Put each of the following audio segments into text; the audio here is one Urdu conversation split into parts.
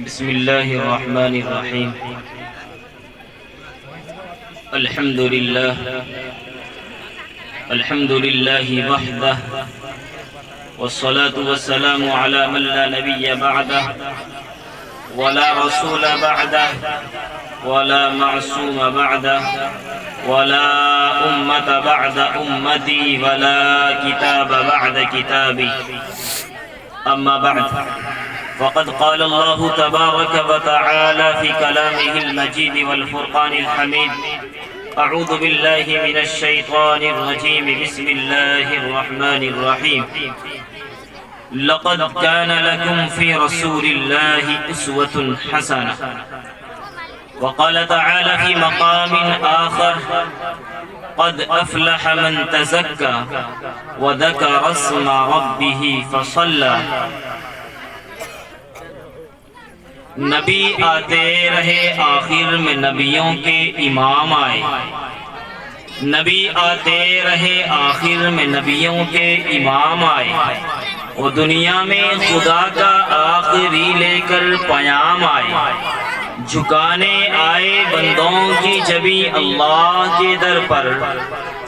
بسم الله الرحمن الرحيم. الحمد لله وحده، والصلاة والسلام على من لا نبي بعده ولا رسول بعده ولا معصوم بعده ولا أمة بعد أمتي ولا كتاب بعد كتابي. أما بعد، فقد قال الله تبارك وتعالى في كلامه المجيد والفرقان الحميد: أعوذ بالله من الشيطان الرجيم، بسم الله الرحمن الرحيم. لقد كان لكم في رسول الله أسوة حسنة. وقال تعالى في مقام آخر: قد أفلح من تزكى وذكر اسم ربه فصلى. نبی آتے رہے، آخر میں نبیوں کے امام آئے. نبی آتے رہے، آخر میں نبیوں کے امام آئے. وہ دنیا میں خدا کا آخری لے کر پیام آئے. جھکانے آئے بندوں کی جبیں اللہ کے در پر،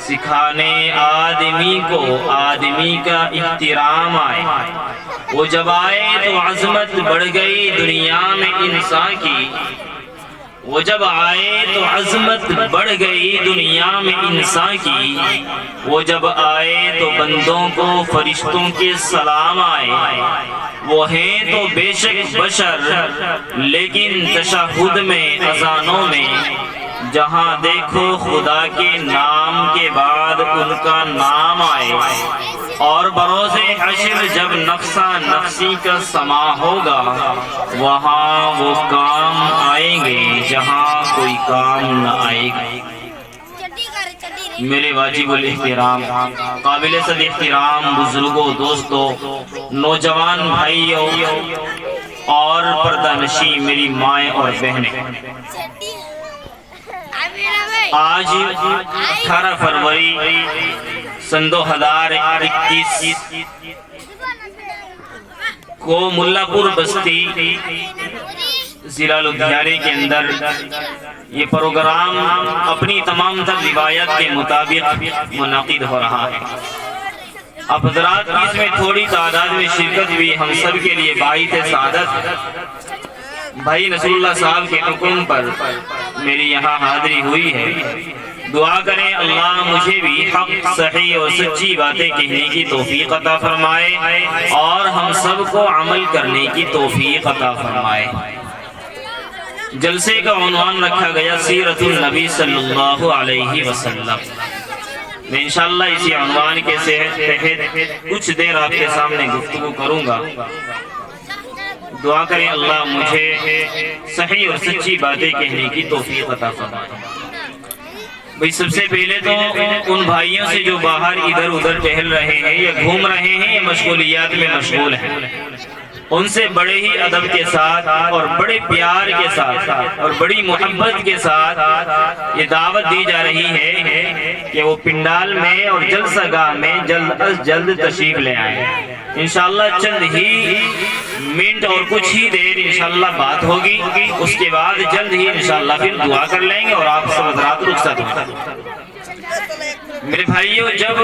سکھانے آدمی کو آدمی کا احترام آئے. وہ جب آئے تو عظمت بڑھ گئی دنیا میں انسان کی. وہ جب آئے تو عظمت بڑھ گئی دنیا میں انسان کی. وہ جب آئے تو بندوں کو فرشتوں کے سلام آئے. وہ ہیں تو بے شک بشر، لیکن تشہد میں اذانوں میں جہاں دیکھو خدا کے نام کے بعد ان کا نام آئے. اور بروز حشر جب نفسا نفسی کا سما ہوگا، وہاں وہ کام آئیں گے جہاں کوئی کام نہ آئے گا. میرے واجب الاحترام، قابل صد احترام بزرگوں، دوستوں، نوجوان بھائیوں اور پردہ نشی میری مائیں اور بہنیں، آج 18 فروری سن 2021 کو ملا پور بستی ضلع لدھیانہ کے اندر یہ پروگرام اپنی تمام تر روایت کے مطابق منعقد ہو رہا ہے. اب حضرات کی اس میں تھوڑی تعداد میں شرکت بھی ہم سب کے لیے باعث سعادت. بھائی نصر اللہ صاحب کے حکم پر میری یہاں حاضری ہوئی ہے. دعا کریں اللہ مجھے بھی حق، صحیح اور سچی باتیں کہنے کی توفیق عطا فرمائے اور ہم سب کو عمل کرنے کی توفیق عطا فرمائے. جلسے کا عنوان رکھا گیا سیرت النبی صلی اللہ علیہ وسلم. میں انشاءاللہ اسی عنوان کے تحت کچھ دیر آپ کے سامنے گفتگو کروں گا. دعا کریں اللہ مجھے صحیح اور سچی باتیں کہنے کی توفیق عطا فرمائے. بھئی سب سے پہلے تو ان بھائیوں سے جو باہر ادھر ادھر ٹہل رہے ہیں یا گھوم رہے ہیں یا مشغولیات میں مشغول ہیں، ان سے بڑے ہی ادب کے ساتھ اور بڑے پیار کے ساتھ اور بڑی محبت کے ساتھ یہ دعوت دی جا رہی ہے کہ وہ پنڈال میں اور جلسہ گاہ میں جلد از جلد تشریف لے آئیں. انشاءاللہ چند ہی منٹ اور کچھ ہی دیر انشاءاللہ بات ہوگی، اس کے بعد جلد ہی انشاءاللہ پھر دعا کر لیں گے اور آپ سب حضرات رخصت ہوں. میرے بھائیوں، جب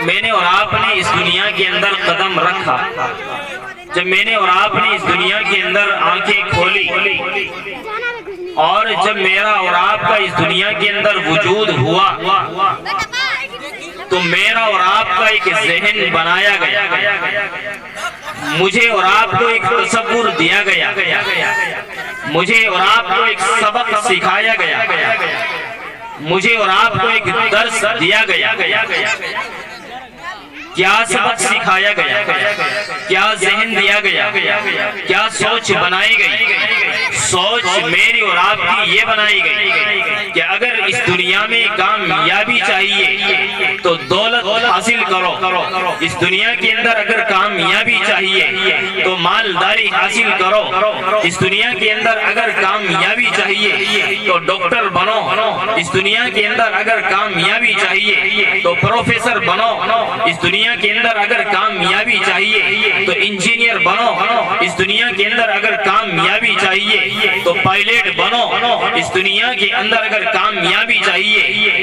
میں نے اور آپ نے اس دنیا کے اندر قدم رکھا، جب میں نے اور آپ نے اس دنیا کے اندر آنکھیں کھولی، اور جب میرا اور آپ کا اس دنیا کے اندر وجود ہوا، تو میرا اور آپ کا ایک ذہن بنایا گیا، مجھے اور آپ کو ایک تصور دیا گیا، مجھے اور آپ کو ایک سبق سکھایا گیا، مجھے اور آپ کو ایک درس دیا گیا. کیا سبق سکھایا گیا، کیا ذہن دیا گیا، کیا سوچ بنائی گئی. سوچ میری اور آپ کی یہ بنائی گئی کہ اگر اس دنیا میں کامیابی چاہیے تو دولت حاصل کرو، اس دنیا کے اندر اگر کامیابی چاہیے تو مالداری حاصل کرو، اس دنیا کے اندر اگر کامیابی چاہیے تو ڈاکٹر بنو، اس دنیا کے اندر اگر کامیابی چاہیے تو پروفیسر بنو، اس دنیا کے اندر اگر کامیابی چاہیے تو انجینئر بنو، اس دنیا کے اندر اگر کامیابی چاہیے تو پائلٹ بنو، اس دنیا کے اندر اگر کامیابی چاہیے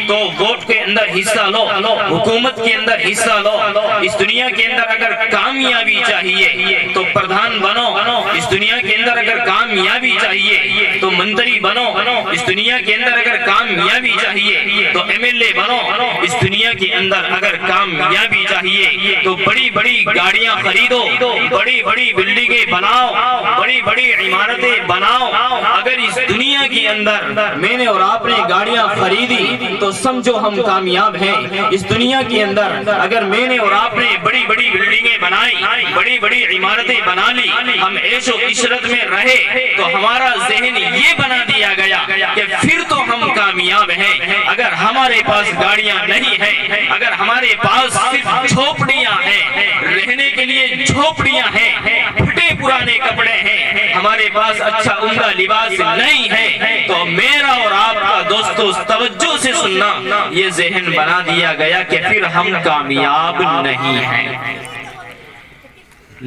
تو ووٹ کے اندر حصہ لو، حکومت کے اندر حصہ لو، اس دنیا کے اندر اگر کامیابی چاہیے تو پردھان بنو، اس دنیا کے اندر اگر کامیابی چاہیے تو منتری بنو، اس دنیا کے اندر اگر کامیابی چاہیے تو ایم ایل اے بنو، اس دنیا کے اندر اگر کامیابی چاہیے تو بڑی بڑی گاڑیاں خریدو، بڑی بڑی بلڈنگیں بناؤ، بڑی بڑی عمارتیں بناؤ۔ اگر اس دنیا کے اندر میں نے اور آپ نے گاڑیاں خریدی تو سمجھو ہم کامیاب ہیں۔ اس دنیا کے اندر اگر میں نے اور آپ نے بڑی بڑی بلڈنگیں بنائی، بڑی بڑی عمارتیں بنا لی، ہم عیش و عشرت میں رہے تو ہمارا ذہن یہ بنا دیا گیا کہ پھر تو ہم کامیاب ہیں۔ اگر ہمارے پاس گاڑیاں نہیں ہیں، اگر ہمارے پاس صرف جھوپڑیاں ہیں، رہنے کے لیے جھوپڑیاں ہیں، پھٹے پرانے کپڑے ہیں، ہمارے پاس اچھا عمدہ لباس نہیں ہے، تو میرا اور آپ کا دوستو توجہ سے سننا، یہ ذہن بنا دیا گیا کہ پھر ہم کامیاب نہیں ہیں۔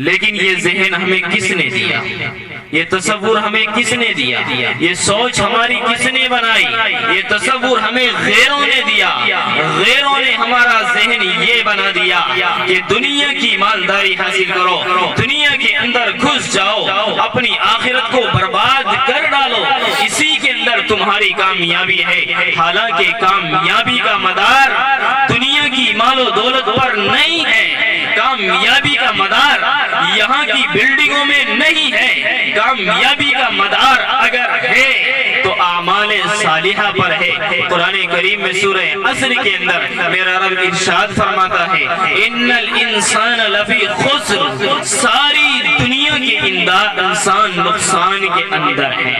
لیکن یہ ذہن ہمیں کس نے دیا؟ یہ تصور ہمیں کس نے دیا؟ یہ سوچ ہماری کس نے بنائی؟ یہ تصور ہمیں غیروں نے دیا۔ غیروں نے ہمارا ذہن یہ بنا دیا کہ دنیا کی مالداری حاصل کرو، دنیا کے اندر گھس جاؤ، اپنی آخرت کو برباد کر ڈالو، اسی کے اندر تمہاری کامیابی ہے۔ حالانکہ کامیابی کا مدار دنیا کی مال و دولت پر نہیں ہے، کامیابی کا مدار یہاں کی بلڈنگوں میں نہیں ہے، کامیابی کا مدار اگر ہے تو اعمال صالحہ پر ہے۔ قرآن کریم میں سورہ عصر کے اندر میرا رب ارشاد فرماتا ہے ان الانسان لفی خسر، ساری دنیا کے انسان نقصان کے اندر ہے۔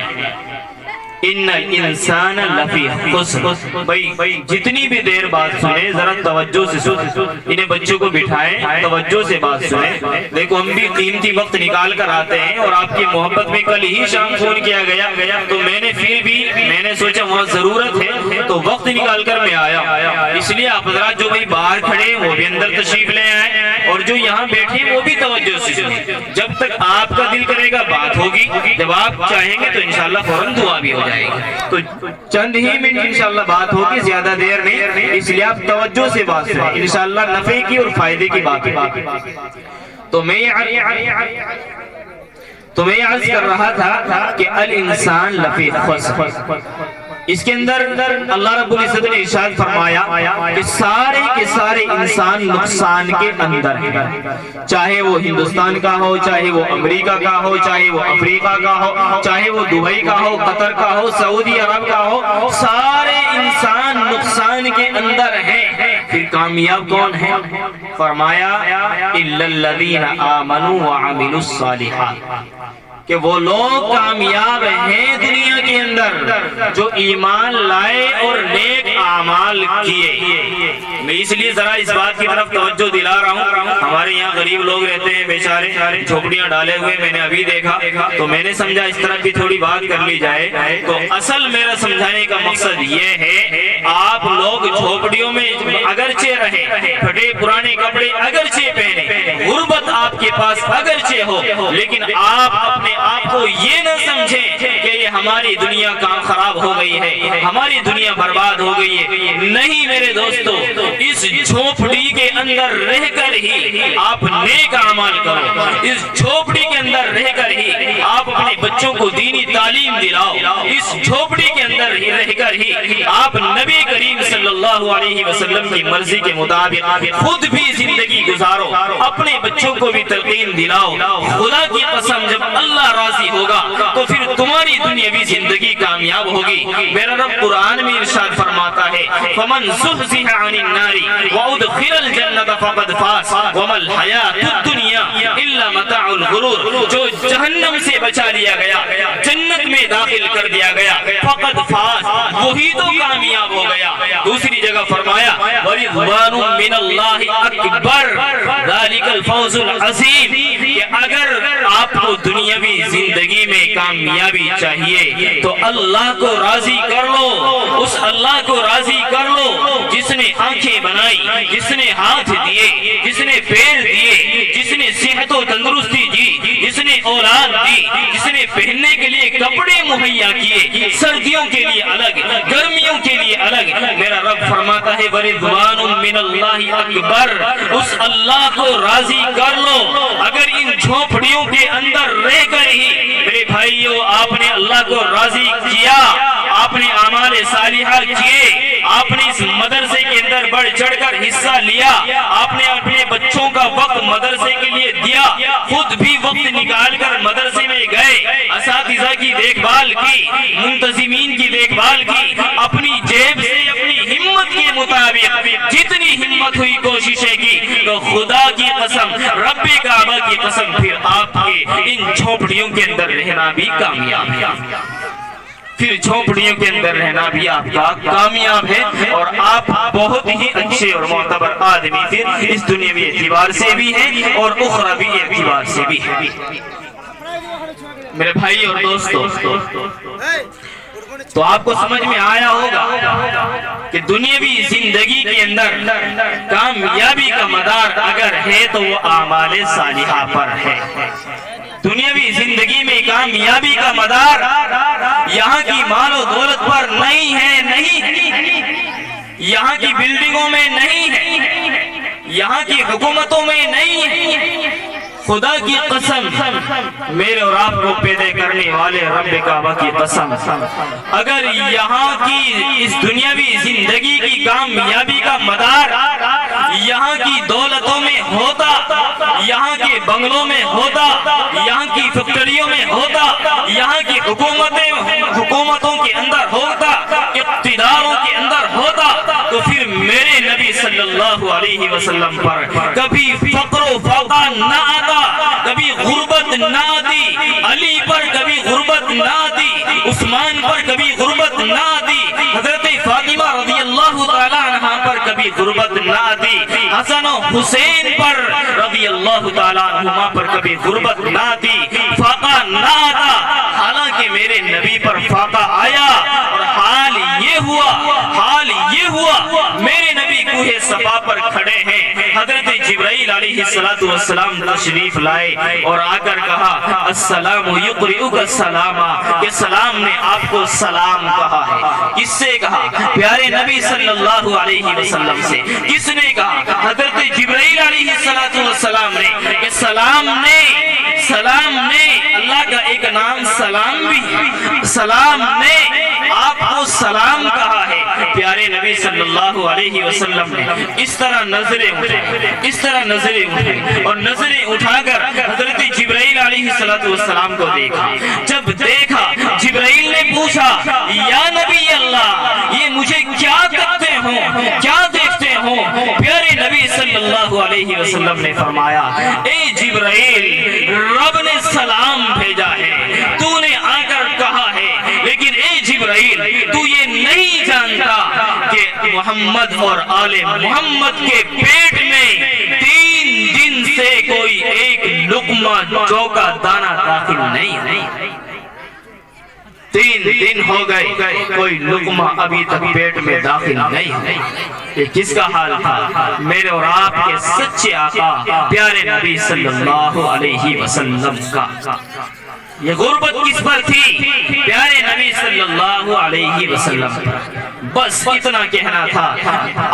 ان الانسان لفی خسر، بھائی جتنی بھی دیر بات سنیں ذرا توجہ سے سنیں، انہیں بچوں کو بٹھائیں، توجہ سے بات سنیں۔ دیکھو ہم بھی قیمتی وقت نکال کر آتے ہیں اور آپ کی محبت میں کل ہی شام فون کیا گیا تو میں نے سوچا وہاں ضرورت ہے تو وقت نکال کر میں آیا۔ اس لیے آپ حضرات جو بھائی باہر کھڑے وہ بھی اندر تشریف لے آئیں اور جو یہاں بیٹھے وہ بھی توجہ سے سنیں۔ جب تک آپ کا دل کرے گا بات ہوگی، جب آپ چاہیں گے تو انشاءاللہ فوراً دعا بھی ہو جائے گی۔ تو چند ہی منٹ انشاءاللہ بات ہوگی، زیادہ دیر نہیں، اس لیے آپ توجہ سے بات سنیں، انشاءاللہ نفع کی اور فائدے کی بات ہے۔ تو میں عرض کر رہا تھا کہ الانسان لفی خسر، اس کے اندر اللہ رب العزت نے ارشاد فرمایا کہ سارے کے سارے انسان نقصان کے اندر ہیں، چاہے وہ ہندوستان کا ہو، چاہے وہ امریکہ کا ہو، چاہے وہ افریقہ کا ہو، چاہے وہ دبئی کا ہو، قطر کا ہو، سعودی عرب کا ہو، سارے انسان نقصان کے اندر ہیں۔ پھر کامیاب کون ہے؟ فرمایا الا الذین آمنوا وعملوا الصالحات، کہ وہ لوگ کامیاب ہیں دنیا کے اندر جو ایمان لائے اور نیک اعمال کیے۔ میں اس لیے ذرا اس بات کی طرف توجہ دلا رہا ہوں، ہمارے یہاں غریب لوگ رہتے ہیں بیچارے، جھوپڑیاں ڈالے ہوئے میں نے ابھی دیکھا تو میں نے سمجھا اس طرح کی تھوڑی بات کر لی جائے۔ تو اصل میرا سمجھانے کا مقصد یہ ہے آپ لوگ جھوپڑیوں میں اگرچہ رہیں، پھٹے پرانے کپڑے اگرچہ پہنے، غربت آپ کے پاس اگرچہ ہو، لیکن آپ اپنے آپ کو یہ نہ سمجھیں کہ یہ ہماری دنیا کام خراب ہو گئی ہے، ہماری دنیا برباد ہو گئی ہے۔ نہیں میرے دوستو، اس جھوپڑی کے اندر رہ کر ہی آپ نیک اعمال کرو، اس جھوپڑی کے اندر رہ کر ہی آپ اپنے بچوں کو دینی تعلیم دلاؤ، اس جھوپڑی کے اندر رہ کر ہی آپ نبی کریم صلی اللہ علیہ وسلم کی مرضی کے مطابق خود بھی زندگی گزارو، اپنے بچوں کو بھی تلقین دلاؤ۔ خدا کی قسم جب اللہ راضی ہوگا تو پھر تمہاری دنیاوی زندگی کامیاب ہوگی۔ میرا رب قرآن میں ارشاد فرماتا ہے فَمَنْ زُحْزِحَ عَنِ النَّارِ وَأُدْخِلَ الْجَنَّةَ فَقَدْ فَازَ وَمَا الْحَيَاةُ الدُّنْيَا إِلَّا مَتَاعُ الْغُرُورِ، جو جہنم سے بچا لیا گیا، جنت میں میں داخل کر دیا گیا فقط فاز، وہی تو کامیاب ہو گیا۔ دوسری جگہ فرمایا وَرِضْوَانٌ مِّنَ اللَّهِ أَكْبَرُ ذَلِكَ الْفَوْزُ الْعَظِيمُ، کہ اگر آپ کو دنیاوی زندگی میں کامیابی چاہیے تو اللہ کو راضی کر لو، اس اللہ کو راضی کر لو جس نے آنکھیں بنائی، جس نے ہاتھ دیے، جس نے پیر دیے، جس نے صحت و تندرستی دی، جس نے اولاد دی، جس نے پہننے کے لیے کپڑے مہیا کیے، سردیوں کے لیے الگ، گرمیوں کے لیے الگ۔ میرا رب فرماتا ہے وَرِضْوَانٌ مِّنَ اللَّهِ أَكْبَرُ، اس اللہ کو راضی کر لو۔ اگر ان جھونپڑیوں کے اندر رہ کر ہی میرے بھائیوں آپ نے اللہ کو راضی کیا، آپ نے اعمال صالحہ کیے، آپ نے اس مدرسے کے اندر بڑھ چڑھ کر حصہ لیا، آپ نے اپنے بچوں کا وقت مدرسے کے لیے دیا، خود بھی وقت نکال کر مدرسے میں گئے، اساتذہ کی دیکھ بھال کی، منتظمین کی دیکھ بھال کی، اپنی جیب سے اپنی ہمت کے مطابق جتنی ہمت ہوئی کوششیں کی، تو خدا کی قسم، رب کعبہ کی قسم، پھر آپ کے ان جھونپڑیوں کے اندر رہنا بھی کامیاب ہے، پھر جھونپڑیوں کے اندر رہنا بھی آپ کا کامیاب ہے، اور آپ بہت ہی اچھے اور معتبر آدمی پھر اس دنیاوی اعتبار سے بھی ہیں اور اخروی اعتبار سے بھی ہیں۔ میرے بھائی اور دوستو، تو آپ کو سمجھ میں آیا ہوگا کہ دنیاوی زندگی کے اندر کامیابی کا مدار اگر ہے تو وہ اعمال صالحہ پر ہے۔ دنیاوی زندگی میں کامیابی کا مدار یہاں کی مال و دولت پر نہیں ہے، نہیں، یہاں کی بلڈنگوں میں نہیں ہے، یہاں کی حکومتوں میں نہیں ہے۔ خدا کی قسم، میرے اور آپ کو پیدا کرنے والے رب کعبہ کی قسم، اگر یہاں کی اس دنیاوی زندگی کی کامیابی کا مدار یہاں کی دولتوں میں ہوتا، یہاں کے بنگلوں میں ہوتا، یہاں کی فیکٹریوں میں ہوتا، یہاں کی حکومتوں کے اندر ہوتا، اقتداروں کے اندر ہوتا، تو پھر میرے نبی صلی اللہ علیہ وسلم پر کبھی فقر و فاقہ نہ آتا، کبھی غربت نہ آتی، علی پر کبھی غربت نہ آتی، عثمان پر کبھی غربت نہ آتی، حضرت فاطمہ رضی اللہ تعالی عنہ پر کبھی غربت نہ آتی، حسن و حسین پر رضی اللہ تعالی عنہما پر کبھی غربت نہ آتی، فاقہ نہ آتا۔ حالانکہ میرے نبی پر فاقہ آیا، اور حال یہ ہوا میرے نبی کوہ صفا پر کھڑے ہیں، حضرت جبرائیل علیہ السلام تشریف لائے اور آ کر کہا السلام یقرئک السلام، کہ سلام نے آپ کو سلام کہا ہے۔ کس سے کہا؟ پیارے نبی صلی اللہ علیہ وسلم سے۔ کس نے کہا؟ حضرت جبرائیل علیہ السلام نے، کہ سلام نے اللہ کا ایک نام سلام بھی، سلام نے آپ کو سلام کہا ہے۔ پیارے نبی صلی اللہ علیہ وسلم نے اس طرح نظریں اٹھائیں اور نظریں اٹھا کر حضرت جبرائیل علیہ السلام کو دیکھا۔ جب دیکھا، جبرائیل نے پوچھا یا نبی اللہ، یہ مجھے کیا کرتے ہو، کیا دیکھتے ہو؟ پیارے نبی صلی اللہ علیہ وسلم نے فرمایا اے جبرائیل، رب نے سلام بھیجا ہے، تو نے آ کر کہا ہے، لیکن اے جبرائیل تو یہ نہیں جانتا کہ محمد اور آل محمد کے پیٹ میں 3 دن سے کوئی ایک لقمہ جو کا دانہ داخل نہیں۔ 3 دن ہو گئے، کوئی لقمہ ابھی تک پیٹ میں داخل نہیں۔ یہ کس کا حال تھا؟ میرے اور آپ کے سچے آقا پیارے نبی صلی اللہ علیہ وسلم کا۔ یہ غربت کس پر تھی؟ پیارے نبی صلی اللہ علیہ وسلم پر۔ بس اتنا کہنا تھا،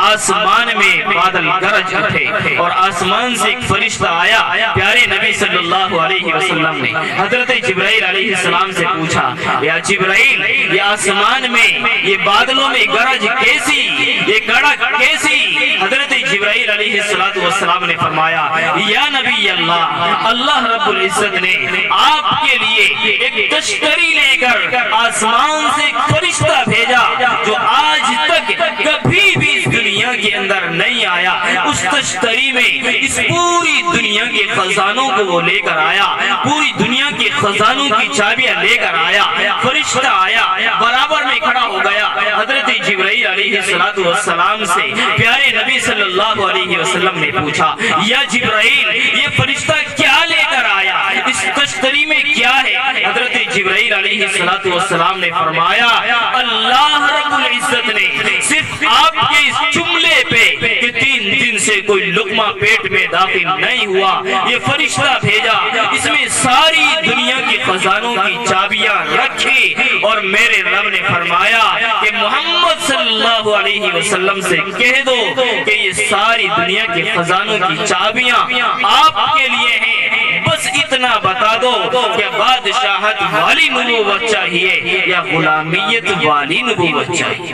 آسمان میں بادل گرج اٹھے اور آسمان سے ایک فرشتہ آیا۔ پیارے نبی صلی اللہ علیہ وسلم نے حضرت جبرائیل علیہ السلام سے پوچھا یا جبرائیل، یہ آسمان میں یہ بادلوں میں گرج کیسی، یہ گڑک کیسی؟ حضرت جبرائیل علیہ السلام نے فرمایا یا نبی اللہ، اللہ رب العزت نے آپ کے لیے ایک تشتری لے کر آسمان سے ایک فرشتہ بھیجا جو آج تک کبھی بھی اس دنیا کے اندر نہیں آیا۔ اس تشتری میں اس پوری دنیا کے خزانوں کو وہ لے کر آیا، پوری دنیا کے خزانوں کی چابیاں لے کر آیا۔ فرشتہ آیا، برابر میں کھڑا ہو گیا، حضرت جبرائیل علیہ السلام سے پیارے نبی صلی اللہ علیہ وسلم نے پوچھا، یا جبرائیل یہ فرشتہ کیا لے کر آیا، اس تشتری میں کیا ہے؟ حضرت جبرائیل علیہ السلام نے فرمایا، اللہ رب العزت نے صرف آپ کے اس جملے پہ کہ 3 دن سے کوئی لقمہ پیٹ میں داخل نہیں ہوا، یہ فرشتہ بھیجا، اس میں ساری دنیا کے خزانوں کی چابیاں رکھی، اور میرے رب نے فرمایا کہ محمد صلی اللہ علیہ وسلم سے کہہ دو کہ یہ ساری دنیا کے خزانوں کی چابیاں آپ کے لیے ہیں، بس اتنا بتا دو کہ بادشاہت والی نبوت چاہیے یا غلامیت والی نبوت چاہیے۔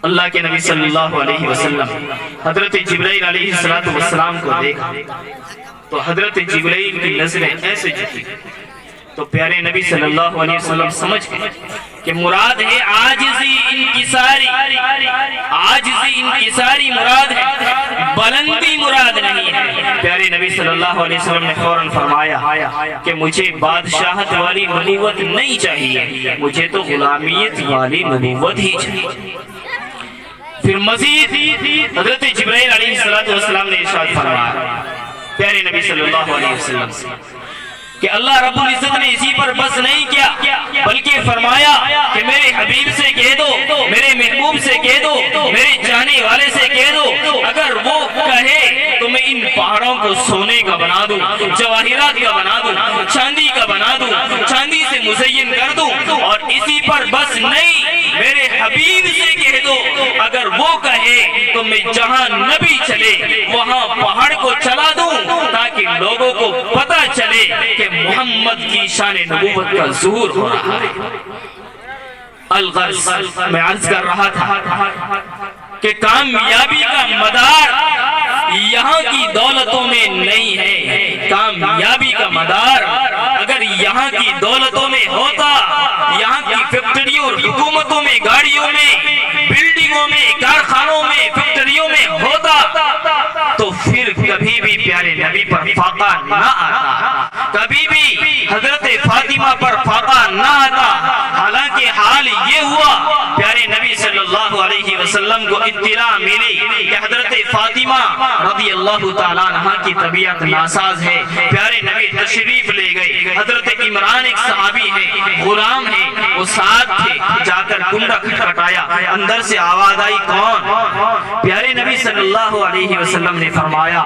اللہ کے نبی صلی اللہ علیہ وسلم حضرت جبرائیل علیہ السلام کو دیکھا تو حضرت جبرائیل کی نظریں ایسے جھکی تو پیارے نبی صلی اللہ علیہ وسلم سمجھ گئے کہ مراد ہے عاجزی انکساری، عاجزی انکساری مراد ہے، بلندی مراد نہیں ہے۔ پیارے نبی صلی اللہ علیہ وسلم نے فوراً فرمایا کہ مجھے بادشاہت والی نبوت نہیں چاہیے، مجھے تو غلامیت والی نبوت ہی چاہیے۔ پھر مزید حضرت جبرائیل علیہ السلام نے ارشاد فرمایا پیارے نبی صلی اللہ علیہ وسلم سے کہ اللہ رب العزت نے اسی پر بس نہیں کیا بلکہ فرمایا کہ میرے حبیب سے کہہ دو، میرے محبوب سے کہہ دو، میرے چاہنے والے سے کہہ دو، اگر وہ کہے تو میں ان پہاڑوں کو سونے کا بنا دوں، جواہرات کا بنا دوں، چاندی کا بنا دوں، چاندی سے مزین کر دوں، اور اسی پر بس نہیں، میرے حبیب سے کہہ دو اگر وہ کہے تو میں جہاں نبی چلے وہاں پہاڑ کو چلا دوں تاکہ لوگوں کو پتہ چلے کہ محمد کی شان نبوت کا ظہور ہو رہا ہے۔ الغرض میں عرض کر رہا تھا کہ کامیابی کا مدار یہاں کی دولتوں میں نہیں ہے، کامیابی کا مدار اگر یہاں کی دولتوں میں ہوتا، یہاں کی فیکٹریوں اور حکومتوں میں، گاڑیوں میں، بلڈنگوں میں، کارخانوں میں، فیکٹریوں میں ہوتا تو پھر کبھی بھی پیارے نبی پر فاقہ نہ آتا، کبھی بھی حضرت فاطمہ پر فاقہ نہ آتا۔ حالانکہ حال یہ ہوا پیارے نبی صلی اللہ علیہ وسلم کو اطلاع ملی کہ حضرت فاطمہ رضی اللہ تعالیٰ عنہ کی طبیعت ناساز ہے، پیارے نبی تشریف لے گئے، حضرت عمران ایک صحابی ہے، غلام ہے، وہ ساتھ تھے، جا کر کنڈا کھٹکھٹایا، اندر سے آواز آئی کون؟ پیارے نبی صلی اللہ علیہ وسلم نے فرمایا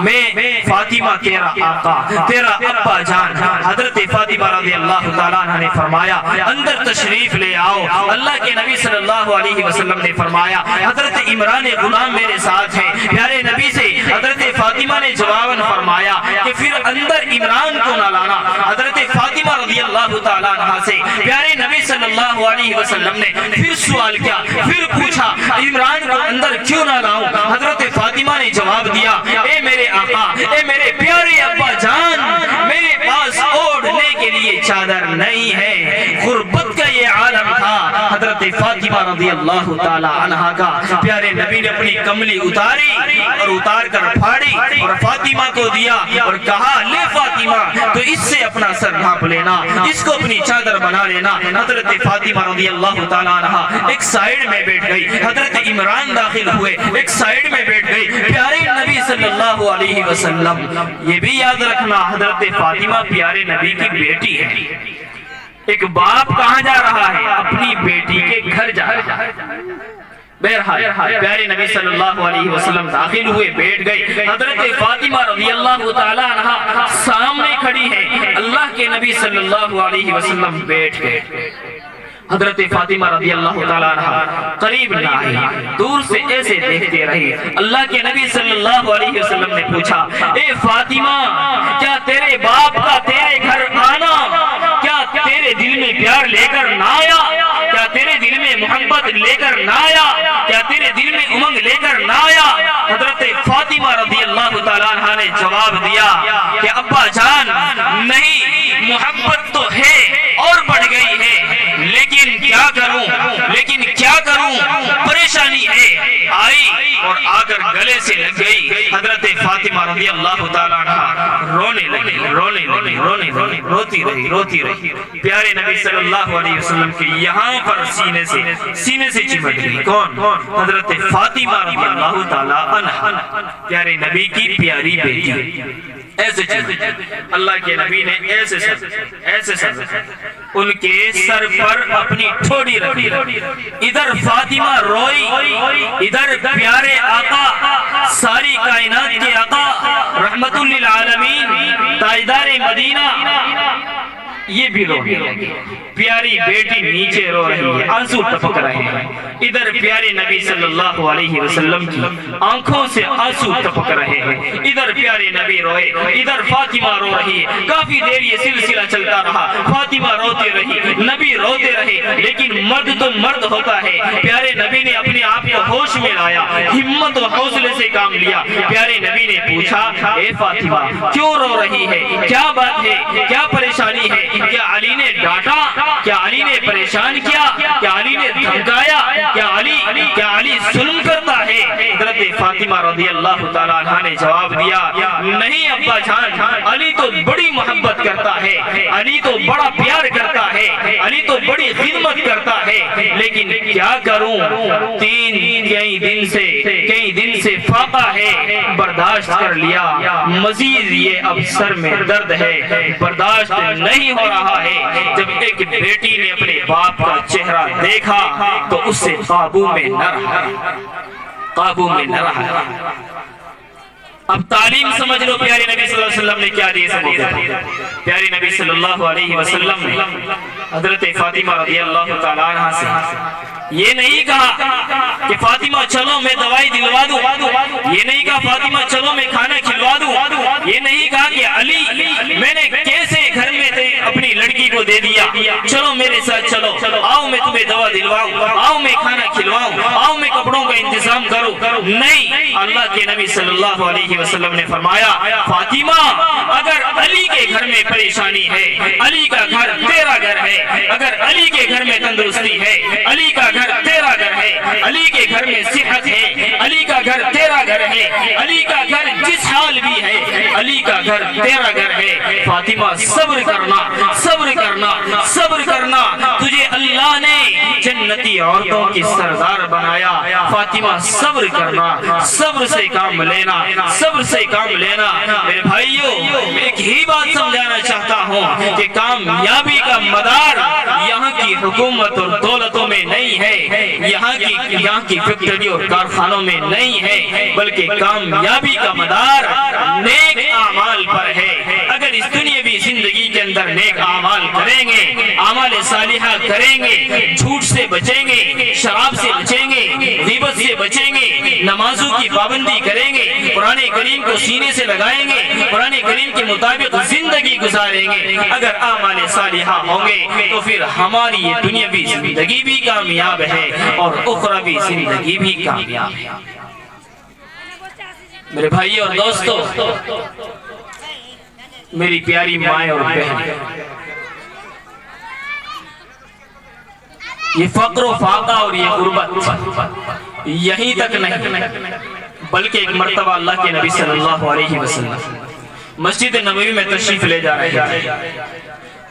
میں فاطمہ تیرا آقا، تیرا ابا جان۔ حضرت فاطمہ رضی اللہ تعالیٰ عنہ نے فرمایا اندر تشریف لے آؤ۔ اللہ کے نبی صلی اللہ علیہ وسلم نے فرمایا حضرت عمران غلام میرے ساتھ ہے۔ پیارے نبی سے حضرت فاطمہ نے جواباً فرمایا کہ پھر اندر عمران کو نہ لانا۔ حضرت فاطمہ رضی اللہ تعالیٰ عنہ سے پیارے نبی صلی اللہ علیہ وسلم نے پھر سوال کیا، پھر پوچھا عمران کو اندر کیوں نہ لاؤں؟ حضرت فاطمہ نے جواب دیا اے میرے آقا، اے میرے پیارے ابا جان، میرے پاس اوڑھنے کے لیے چادر نہیں ہے۔ غربت کا یہ عالم تھا حضرت فاطمہ رضی اللہ تعالی عنہا کا۔ پیارے نبی نے اپنی کملی اتاری اور اتار کر پھاڑی اور فاطمہ کو دیا اور کہا لے فاطمہ تو اس سے اپنا سر ڈھانپ لینا، اس کو اپنی چادر بنا لینا۔ حضرت فاطمہ رضی اللہ تعالی عنہا ایک سائیڈ میں بیٹھ گئی، حضرت عمران داخل ہوئے ایک سائیڈ میں بیٹھ گئی۔ پیارے نبی صلی اللہ علیہ وسلم، یہ بھی یاد رکھنا حضرت فاطمہ پیارے نبی کی بیٹی ہے۔ ایک باپ کہاں جا رہا ہے؟ اپنی بیٹی کے گھر جا رہا ہے۔ بہرحال پیارے نبی صلی اللہ علیہ وسلم داخل ہوئے، بیٹھ گئے۔ حضرت فاطمہ رضی اللہ تعالی عنہا سامنے کھڑی ہے، اللہ کے نبی صلی اللہ علیہ وسلم بیٹھ گئے۔ حضرت فاطمہ رضی اللہ تعالی عنہ قریب نہ آئی، دور سے ایسے دیکھتے رہے۔ اللہ کے نبی صلی اللہ علیہ وسلم نے پوچھا اے فاطمہ، کیا تیرے باپ کا تیرے گھر آنا کیا تیرے دل میں پیار لے کر نہ آیا؟ کیا تیرے دل میں محبت لے کر نہ آیا؟ کیا تیرے دل میں امنگ لے کر نہ آیا؟ حضرت فاطمہ رضی اللہ تعالی عنہ نے جواب دیا کہ ابا جان نہیں، محبت تو ہے اور بڑھ گئی ہے، لیکن کیا کروں، پریشانی پریشانی ہے آئی اور آ کر گلے سے لگ گئی. حضرت فاطمہ رضی اللہ تعالیٰ عنہ رونے لگی, روتی رہی. پیارے نبی صلی اللہ علیہ وسلم کے یہاں پر سینے سے چمٹ گئی. کون؟ حضرت فاطمہ رضی اللہ تعالیٰ عنہ, پیارے نبی کی پیاری بیٹی. ایسے اللہ کے نبی نے ایسے سر ان کے سر پر اپنی ٹھوڑی رکھی. ادھر فاطمہ روئی, ادھر پیارے آقا, ساری کائنات کے آقا, رحمت للعالمین, تاجدار مدینہ, یہ بھی رو رہی ہے. پیاری بیٹی نیچے رو رہی ہے, آنسو ٹپک رہے ہیں. ادھر پیارے نبی صلی اللہ علیہ وسلم کی آنکھوں سے آنسو ٹپک رہے ہیں. ادھر پیارے نبی روئے, ادھر فاطمہ رو رہی ہے. کافی دیر یہ سلسلہ چلتا رہا. فاطمہ روتے رہی, نبی روتے رہے. لیکن مرد تو مرد ہوتا ہے. پیارے نبی نے اپنے آپ کو ہوش میں لایا, ہمت و حوصلے سے کام لیا. پیارے نبی نے پوچھا, اے فاطمہ کیوں رو رہی ہے, کیا بات ہے, کیا پریشانی ہے؟ کیا علی نے ڈانٹا, کیا علی نے پریشان کیا, کیا علی نے دھمکایا, کیا علی ظلم کرتا ہے؟ حضرت فاطمہ رضی اللہ تعالیٰ عنہ نے جواب دیا, نہیں ابا جان, علی تو بڑی محبت کرتا ہے, علی تو بڑا پیار کرتا ہے, علی تو بڑی خدمت کرتا ہے. لیکن کیا کروں, کئی دن سے فاقہ ہے, برداشت کر لیا, مزید یہ اب سر میں درد ہے, برداشت نہیں ہو رہا ہے. جب ایک بیٹی نے اپنے باپ کا چہرہ دیکھا تو اس سے قابو میں نہ رہا. اب تعلیم سمجھ لو پیارے نبی صلی اللہ علیہ وسلم نے کیا دی اس موقع پر. پیارے نبی صلی اللہ علیہ وسلم نے حضرت فاطمہ رضی اللہ تعالیٰ عنہ سے یہ نہیں کہا کہ فاطمہ چلو میں دوائی دلوا دوں, یہ نہیں کہا فاطمہ چلو میں کھانا کھلوا دوں, یہ نہیں کہا کہ علی میں نے کیسے گھر میں اپنی لڑکی کو دے دیا, چلو میرے ساتھ چلو, آؤ میں تمہیں دوا دلواؤں, آؤ میں کھانا کھلواؤں, آؤ میں کپڑوں کا انتظام کروں. نہیں, اللہ کے نبی صلی اللہ علیہ وسلم نے فرمایا, فاطمہ اگر علی کے گھر میں پریشانی ہے, علی کا گھر تیرا گھر ہے. اگر علی کے گھر میں تندرستی ہے, علی کا گھر تیرا گھر ہے. علی کے گھر میں صحت ہے, علی کا گھر تیرا گھر ہے. علی کا گھر جس حال بھی ہے, علی کا گھر تیرا گھر ہے. فاطمہ صبر کرنا, تجھے اللہ نے جنتی عورتوں کی سردار بنایا. فاطمہ صبر کرنا, صبر سے کام لینا. میرے بھائیوں, ایک ہی بات سمجھانا چاہتا ہوں کہ کامیابی کا مدار یہاں کی حکومت اور دولتوں میں نہیں ہے, یہاں کی فیکٹری اور کارخانوں میں نہیں ہے, بلکہ کامیابی کا مدار نیک اعمال پر ہے. اگر اس دنیاوی زندگی کے اندر نیک اعمال کریں گے, اعمال صالحہ کریں گے, جھوٹ سے بچیں گے, شراب سے بچیں گے, غیبت سے بچیں گے, نمازوں کی پابندی کریں گے, قرآن کریم کو سینے سے لگائیں گے, قرآن کریم کے مطابق زندگی گزاریں گے, اگر اعمال صالحہ ہوں گے تو پھر ہماری یہ دنیاوی زندگی بھی کامیاب ہے اور اخروی زندگی بھی کامیاب ہے. میرے بھائی اور دوستو, میری پیاری مائیں اور بہن, یہ فقر و فاقہ اور یہ غربت یہیں تک نہیں, بلکہ ایک مرتبہ اللہ کے نبی صلی اللہ علیہ وسلم مسجد نبوی میں تشریف لے جا رہے تھے.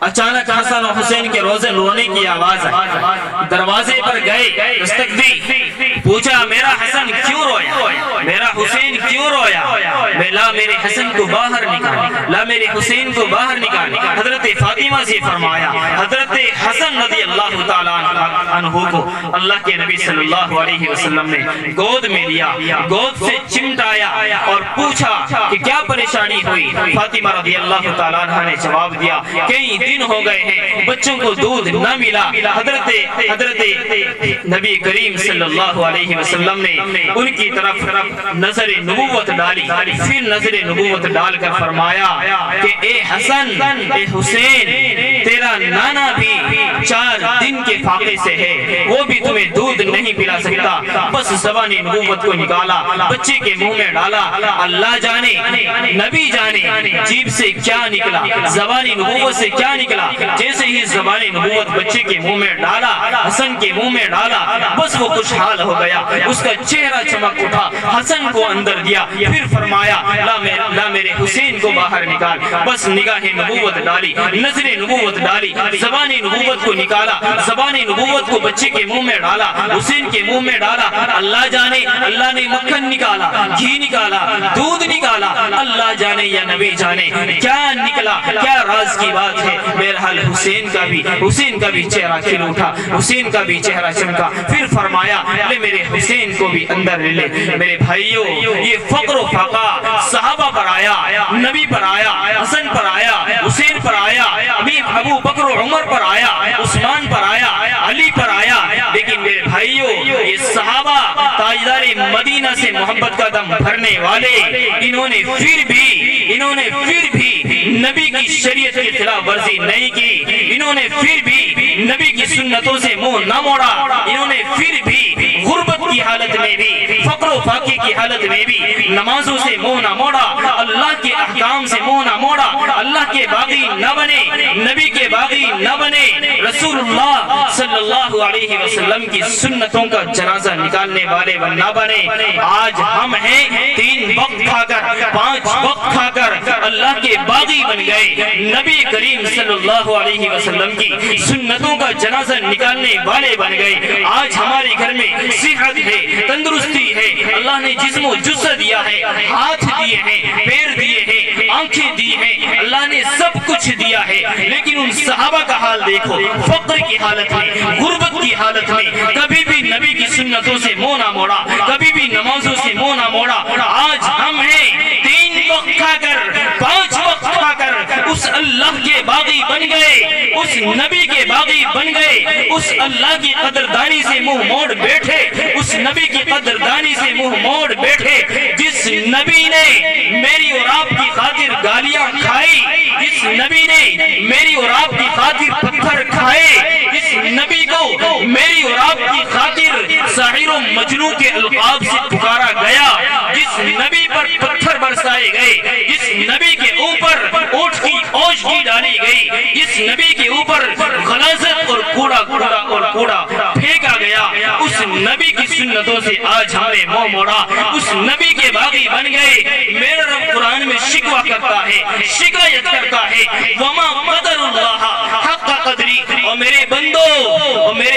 اچانک حسن و حسین کے روزے رونے کی آواز آئی. دروازے پر گئے, دستک دی, پوچھا میرا حسن کیوں رویا, میرا حسین کیوں رویا؟ لا میرے حسن کو باہر نکال, لا میرے حسین کو باہر نکال. حضرت فاطمہ سے فرمایا. حضرت حسن رضی اللہ تعالیٰ عنہ کو اللہ کے نبی صلی اللہ علیہ وسلم نے گود میں لیا, گود سے چمٹایا اور پوچھا کہ کیا پریشانی ہوئی. فاطمہ رضی اللہ تعالیٰ عنہ نے جواب دیا, کئی دن ہو گئے ہیں بچوں کو دودھ نہ ملا. حضرت نبی کریم صلی اللہ علیہ وسلم نے ان کی طرف نظر نبوت ڈالی, پھر نظر نبوت ڈال کر فرمایا کہ اے حسن, اے حسین, تیرا نانا بھی 4 دن کے فاقے سے ہے، وہ بھی تمہیں دودھ نہیں پلا سکتا۔ بس زبان نبوت کو نکالا، بچے کے منہ میں ڈالا، اللہ جانے نبی جانے جیب سے کیا نکلا، زبان نبوت سے کیا نکلا۔ جیسے ہی زبان نبوت بچے کے منہ میں ڈالا، حسن کے منہ میں ڈالا، بس وہ خوشحال ہو گیا، اس کا چہرہ چمک اٹھا، حسن کو اندر دیا، پھر فرمایا لا میرے حسین کو باہر نکال۔ بس نگاہ نبوت ڈالی، نظر نبوت ڈالی، زبان نبوت کو نکالا، زبان نبوت کو بچے کے منہ میں ڈالا، حسین کے منہ میں ڈالا۔ اللہ جانے اللہ نے مکھن نکالا، گھی نکالا، دودھ نکالا، اللہ جانے یا نبی جانے کیا نکلا، کیا راز کی بات ہے۔ بہرحال حسین کا بھی چہرہ کھل اٹھا، حسین کا بھی چہرہ چمکا۔ پھر فرمایا لے میرے حسین کو بھی اندر لے۔ میرے بھائیوں، یہ فقر و فقا صحابہ پر آیا، نبی پر آیا، حسن پر آیا، حسین پر آیا، ابو بکر و عمر پر آیا، عثمان پر آیا، علی پر آیا، لیکن میرے بھائیوں یہ صحابہ تاجدار مدینہ سے محبت کا دم بھرنے والے، انہوں نے پھر بھی نبی کی شریعت کی خلاف ورزی نہیں کی، انہوں نے پھر بھی نبی کی سنتوں سے منہ نہ موڑا، انہوں نے پھر بھی غربت کی حالت میں بھی، فقر و فاقے کی حالت میں بھی نمازوں سے منہ نہ موڑا، اللہ کے احکام سے منہ نہ موڑا، اللہ کے باغی نہ بنے، نبی کے باغی نہ بنے، رسول اللہ صلی اللہ علیہ وسلم کی سنتوں کا جنازہ نکالنے والے نہ بنے۔ آج ہم ہیں 3 وقت کھا کر 5 وقت کھا کر اللہ کے باغی بن گئے، نبی کریم صلی اللہ علیہ وسلم کی سنتوں کا جنازہ نکالنے والے بن گئے۔ آج ہمارے گھر میں صحت ہے، تندرستی ہے، اللہ نے جسم و جسم دیا ہے، ہاتھ دیے ہیں، پیر دیے ہیں، آنکھیں دی ہیں، اللہ نے سب کچھ دیا ہے، لیکن ان صحابہ کا حال دیکھو، فقر کی حالت میں، غربت کی حالت میں، کبھی بھی نبی کی سنتوں سے منہ نہ موڑا، کبھی بھی نمازوں سے منہ نہ موڑا۔ آج ہم ہیں 3 وقت کھا کر 5 وقت کھا کر اس اللہ کے باغی بن گئے، اس نبی کے باغی بن گئے، اس اللہ کی قدردانی سے منہ موڑ بیٹھے، اس نبی کی قدردانی سے منہ موڑ بیٹھے، جس نبی نے میری اور آپ کی خاطر گالیاں کھائی، جس نبی نے میری اور آپ کی خاطر پتھر کھائے، جس نبی کو میری اور آپ کی خاطر ساحر و مجنون کے القاب سے پکارا گیا، جس نبی پر پتھر برسائے گئے، جس نبی کے اوپر اونٹ کی اوجھی ڈالی گئی، جس نبی کے اوپر غلاظت اور کوڑا پھینکا گیا، اس نبی کی سنتوں سے آج ہم نے منہ موڑا، اس نبی کے باغی بن گئے۔ میرا رب قرآن میں شکوہ کرتا ہے، شکایت کرتا ہے، وما قدر اللہ حق قدری، اور میرے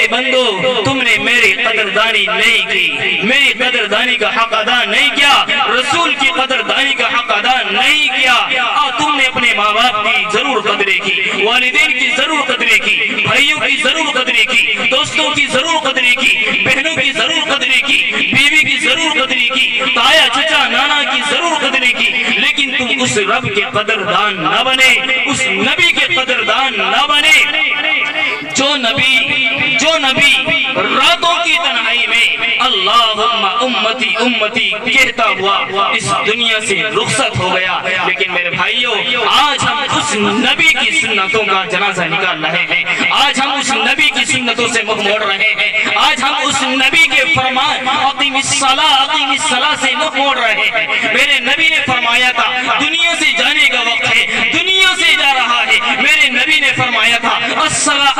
بندو تم نے میری قدردانی نہیں کی، میری قدردانی کا حق ادا نہیں کیا، رسول کی قدردانی کا حق ادا نہیں کیا۔ تم نے اپنے ماں باپ کی ضرور قدریں کی، والدین کی ضرور قدریں کی، بھائیوں کی ضرور قدریں کی، دوستوں کی ضرور قدریں کی، بہنوں کی ضرور قدریں کی، بیوی کی ضرور قدریں کی، تایا چچا نانا کی ضرور قدریں کی، لیکن تم اس رب کے قدردان نہ بنے، اس نبی کے قدردان نہ بنے۔ جو نبی راتوں کی تنہائی میں اللہم امتی امتی کہتا ہوا اس دنیا سے رخصت ہو گیا، لیکن میرے بھائیوں آج ہم اس نبی کی سنتوں کا جنازہ نکال رہے ہیں، آج ہم اس نبی کی سنتوں سے منہ موڑ رہے ہیں، آج ہم اس نبی کے فرمان اقیم الصلاۃ سے منہ موڑ رہے ہیں۔ میرے نبی نے فرمایا تھا دنیا سے جانے کا وقت ہے، دنیا سے جا رہا ہے، میرے نبی نے فرمایا تھا الصلاۃ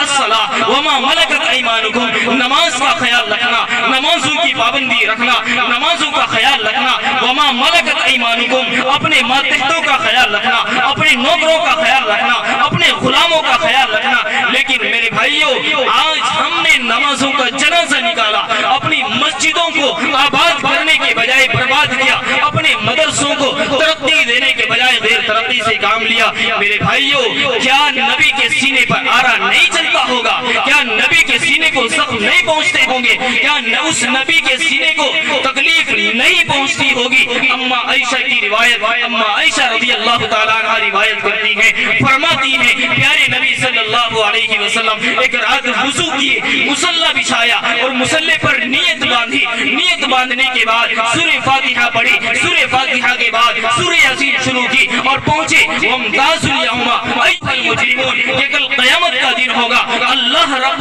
وما ملکت ایمانکم، نماز کا خیال رکھنا، نمازوں کی پابندی رکھنا، نمازوں کا خیال رکھنا، وما ملکت ایمانکم، اپنے ماتحتوں کا خیال رکھنا، اپنے نوکروں کا خیال رکھنا، اپنے غلاموں کا خیال رکھنا۔ لیکن میرے بھائیوں آج ہم نے نمازوں کا جنازہ نکالا، اپنی مسجدوں کو آباد کرنے کے بجائے برباد کیا، اپنے مدرسوں کو ترقی دینے کے بجائے غیر ترقی سے کام لیا۔ میرے بھائیوں کیا نبی کے سینے پر آرا نہیں چلتا ہوگا؟ کیا نبی کے سینے کو زخم نہیں پہنچتے ہوں گے؟ کیا اس نبی کے سینے کو تکلیف نہیں پہنچتی ہوگی؟ اما عائشہ کی روایت، اما عائشہ رضی اللہ تعالیٰ عنہ روایت کرتی ہیں، فرماتی ہیں پیارے نبی صلی اللہ علیہ وسلم ایک رات وضو کیے، مصلی بچھایا اور مصلی پر نیت باندھی، نیت باندھنے کے بعد سورہ فاتحہ پڑھی، سورہ فاتحہ کے بعد سورہ یاسین شروع کی اور پہنچے وامتازوا اليوم ایھا المجرمون، کہ کل قیامت کا دن ہوگا۔ اللہ رب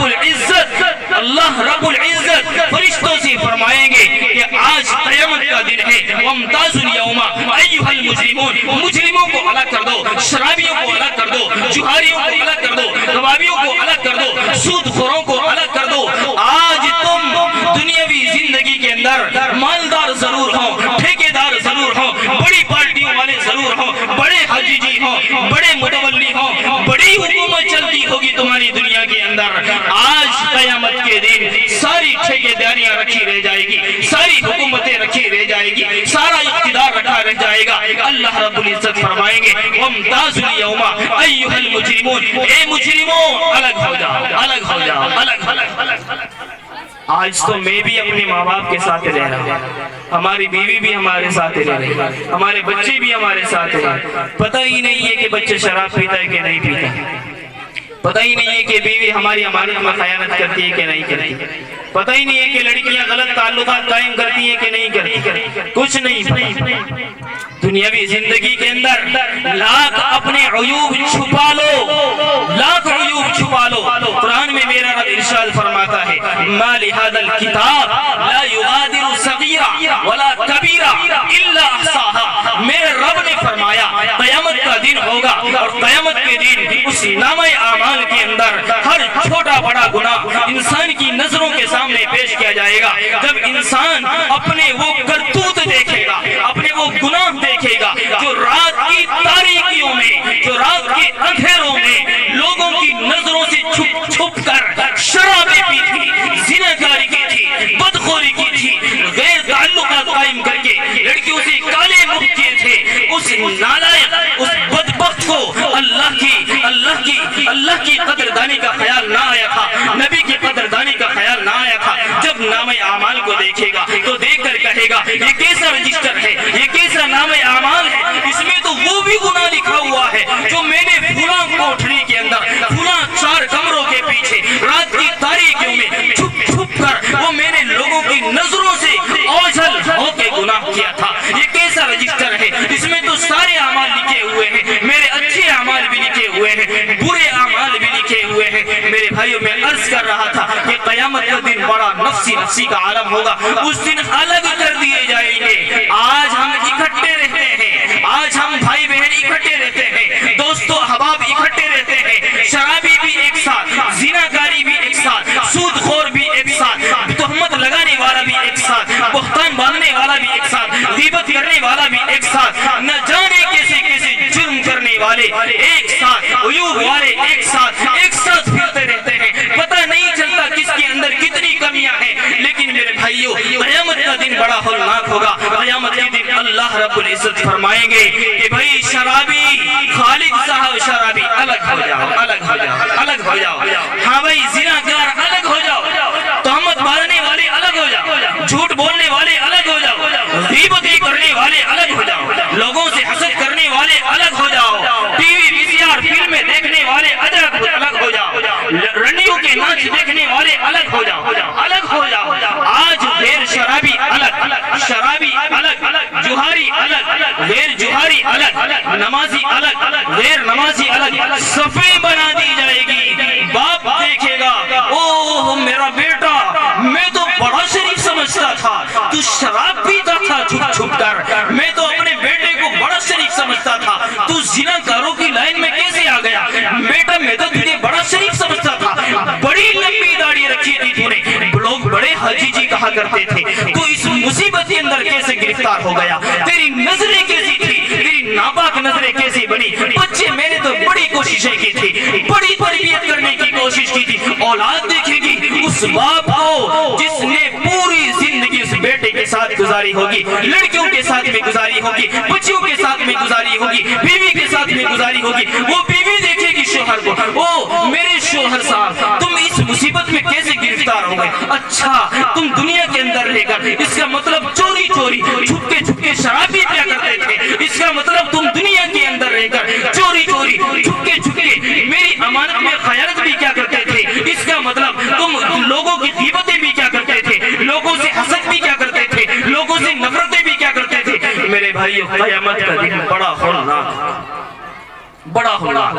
العزت فرشتوں سے فرمائیں گے کہ آج قیامت کا دن ہے، وامتازوا اليوم ایھا المجرمون، مجرموں کو الگ کر دو، شرابیوں کو الگ کر دو، جوہریوں کو الگ کر دو، کبابیوں کو الگ کر دو، سود خوروں کو الگ کر دو۔ آج تم دنیاوی زندگی کے اندر مالدار ضرور ہو، ٹھیکیدار ضرور ہو، بڑی پارٹیوں والے ضرور ہو، بڑے حاجی جی ہو، بڑے متولی ہو، بڑی حکومت چلتی ہوگی تمہاری دنیا کے اندر، آج قیامت کے دن ساری ٹھیکیداریاں رکھی رہ جائے گی، ساری حکومتیں رکھی رہ جائے گی، سارا اقتدار رکھا رہ جائے گا۔ اللہ رب العزت فرمائیں گے وامتازوا اليوم ایھا المجرمون، اے مجرموں الگ ہو جاؤ، الگ ہو جاؤ، الگ الگ۔ آج تو میں بھی اپنے ماں باپ کے ساتھ رہ رہا ہوں، ہماری بیوی بھی ہمارے ساتھ رہ رہی ہے، ہمارے بچے بھی ہمارے ساتھ رہ رہے ہیں۔ پتہ ہی نہیں ہے کہ بچے شراب پیتا ہے کہ نہیں پیتا، پتہ ہی نہیں ہے کہ بیوی ہماری امانت میں خیانت کرتی ہے کہ نہیں کرتی، پتہ ہی نہیں ہے کہ لڑکیاں غلط تعلقات قائم کرتی ہیں کہ نہیں کرتی، کچھ نہیں پتہ۔ دنیاوی زندگی کے اندر لاکھ اپنے عیوب چھپا لو، لاکھ عیوب چھپا لو۔ قرآن میں میرا رب ارشاد فرماتا ہے ما لهذا الكتاب لا يغادر صغيرا ولا كبيرا الا احصاها، میرے رب نے فرمایا قیامت کا دن ہوگا اور قیامت کے دن اس نامہ اعمال کے اندر ہر چھوٹا بڑا گناہ انسان کی نظروں کے سامنے پیش کیا جائے گا۔ جب انسان اپنے وہ کرتوت دیکھے گا، اپنے وہ گناہ دیکھے گا جو رات کی تاریکیوں میں، جو رات کے اندھیروں میں لوگوں کی نظروں سے چھپ چھپ کر شرابیں پی تھی، زناکاری کی تھی، بدخوری کی تھی، غیر تعلقات قائم کر کے لڑکیوں سے کالے منہ کیے تھے، اس نالائق، اس بدبخت کو اللہ کی قدردانی کا خیال نہ آیا تھا، نبی کی قدردانی کا خیال نہ آیا تھا۔ جب نامہ اعمال کو دیکھے گا تو دیکھ کر کہے گا یہ کیسا رجسٹر ہے، یہ کیسا نامہ اعمال ہے، اس میں تو وہ بھی گناہ لکھا ہوا ہے جو میں نے فلاں کوٹھری کے اندر، فلاں 4 کمروں کے پیچھے رات کی تاریکیوں میں چھپ چھپ کر وہ میں نے لوگوں کی نظروں سے اوجھل ہو کے گناہ کیا تھا۔ یہ کیسا رجسٹر ہے، اس میں تو سارے اعمال لکھے ہوئے ہیں، میرے اچھے اعمال بھی لکھے ہوئے ہیں، برے اعمال بھی لکھے ہوئے ہیں۔ میرے بھائیوں میں عرض کر رہا تھا کہ قیامت کا دن بڑا نفسی کا عالم ہوگا، اس دن الگ کر دیے جائیں گے۔ آج ہم اکٹھے رہتے ہیں، آج ہم بھائی بہن اکٹھے رہتے ہیں، دوست و احباب اکٹھے رہتے ہیں، شرابی بھی ایک ساتھ، زناکاری بھی ایک ساتھ، سود خور بھی ایک ساتھ، تہمت لگانے والا بھی ایک ساتھ، بہتان باندھنے والا بھی ایک ساتھ، غیبت کرنے والا بھی ایک ساتھ، نہ جانے کیسے کیسے جرم کرنے والے ایک ساتھ، عیوب والے ایک ساتھ پھرتے رہتے ہیں، پتہ نہیں چلتا کس کے اندر کتنی کمیاں ہیں۔ لیکن میرے بھائیوں قیامت کا دن بڑا ہولناک ہوگا۔ قیامت کے دن اللہ رب العزت فرمائیں گے کہ بھائی شرابی، خالد صاحب شرابی الگ ہو جاؤ، الگ ہو جاؤ، الگ ہو جاؤ، ہاں بھائی زناکار الگ ہو جاؤ، تہمت مارنے والے الگ ہو جاؤ، جھوٹ بولنے والے الگ ہو جاؤ، غیبت کرنے والے الگ ہو جاؤ، لوگوں سے حسد کرنے والے الگ ہو جاؤ، ٹی وی VCR فلمیں دیکھنے والے الگ ہو جاؤ، رنڈیوں کے ناچ دیکھنے والے الگ ہو جاؤ، الگ ہو جاؤ۔ آج غیر شرابی الگ، شرابی الگ، جوہری الگ، غیر جوہری الگ، نمازی الگ، غیر نمازی الگ، صفیں بنا دی جائے گی۔ باپ دیکھے گا اوہ میرا بیٹا، میں تو بڑا شریف سمجھتا تھا، تو شراب پیتا تھا چھپ چھپ کر، میں تو اپنے بیٹے کو بڑا شریف سمجھتا تھا، تو زناکاروں کی لائن میں کیسے آ گیا؟ بیٹا میں تو تجھے بڑا شریف سمجھتا تھا، بڑی لمبی داڑھی رکھی تھی تو نے، لوگ بڑے حاجی جی کہا کرتے تھے، تو اس مصیبت کے اندر کیسے گرفتار ہو گیا؟ تیری نظریں کیسی تھی، تیری ناپاک نظریں کیسی بنی؟ بچے میں نے تو بڑی کوششیں کی تھی، بڑی تربیت کرنے کی کوشش کی تھی۔ اولاد دیکھے گی اس باپ کو جس نے پوری زندگی اس بیٹے کے ساتھ گزاری ہوگی، لڑکیوں کے ساتھ میں گزاری ہوگی، بچیوں کے ساتھ میں گزاری ہوگی، بیوی کے ساتھ میں گزاری ہوگی۔ وہ بیوی دیکھے گی شوہر کو، او میرے شوہر صاحب تم اس مصیبت میں کیسے گرفتار ہو گئے؟ اچھا تم دنیا کے اندر رہ کر، اس کا مطلب چوری چوری چھپ کے شراب بھی پیا کرتے تھے، اس کا مطلب تم دنیا کے اندر رہ کر چوری چوری چھپ کے میری امانت میں خیانت بھی کیا کرتے تھے، اس کا مطلب تم لوگوں کی غیبتیں بھی کیا کرتے تھے، لوگوں سے حسد بھی کیا کرتے تھے، لوگوں سے نفرتیں بھی کیا کرتے تھے۔ میرے بھائیو قیامت کا دن بڑا ہولناک، بڑا ہولناک،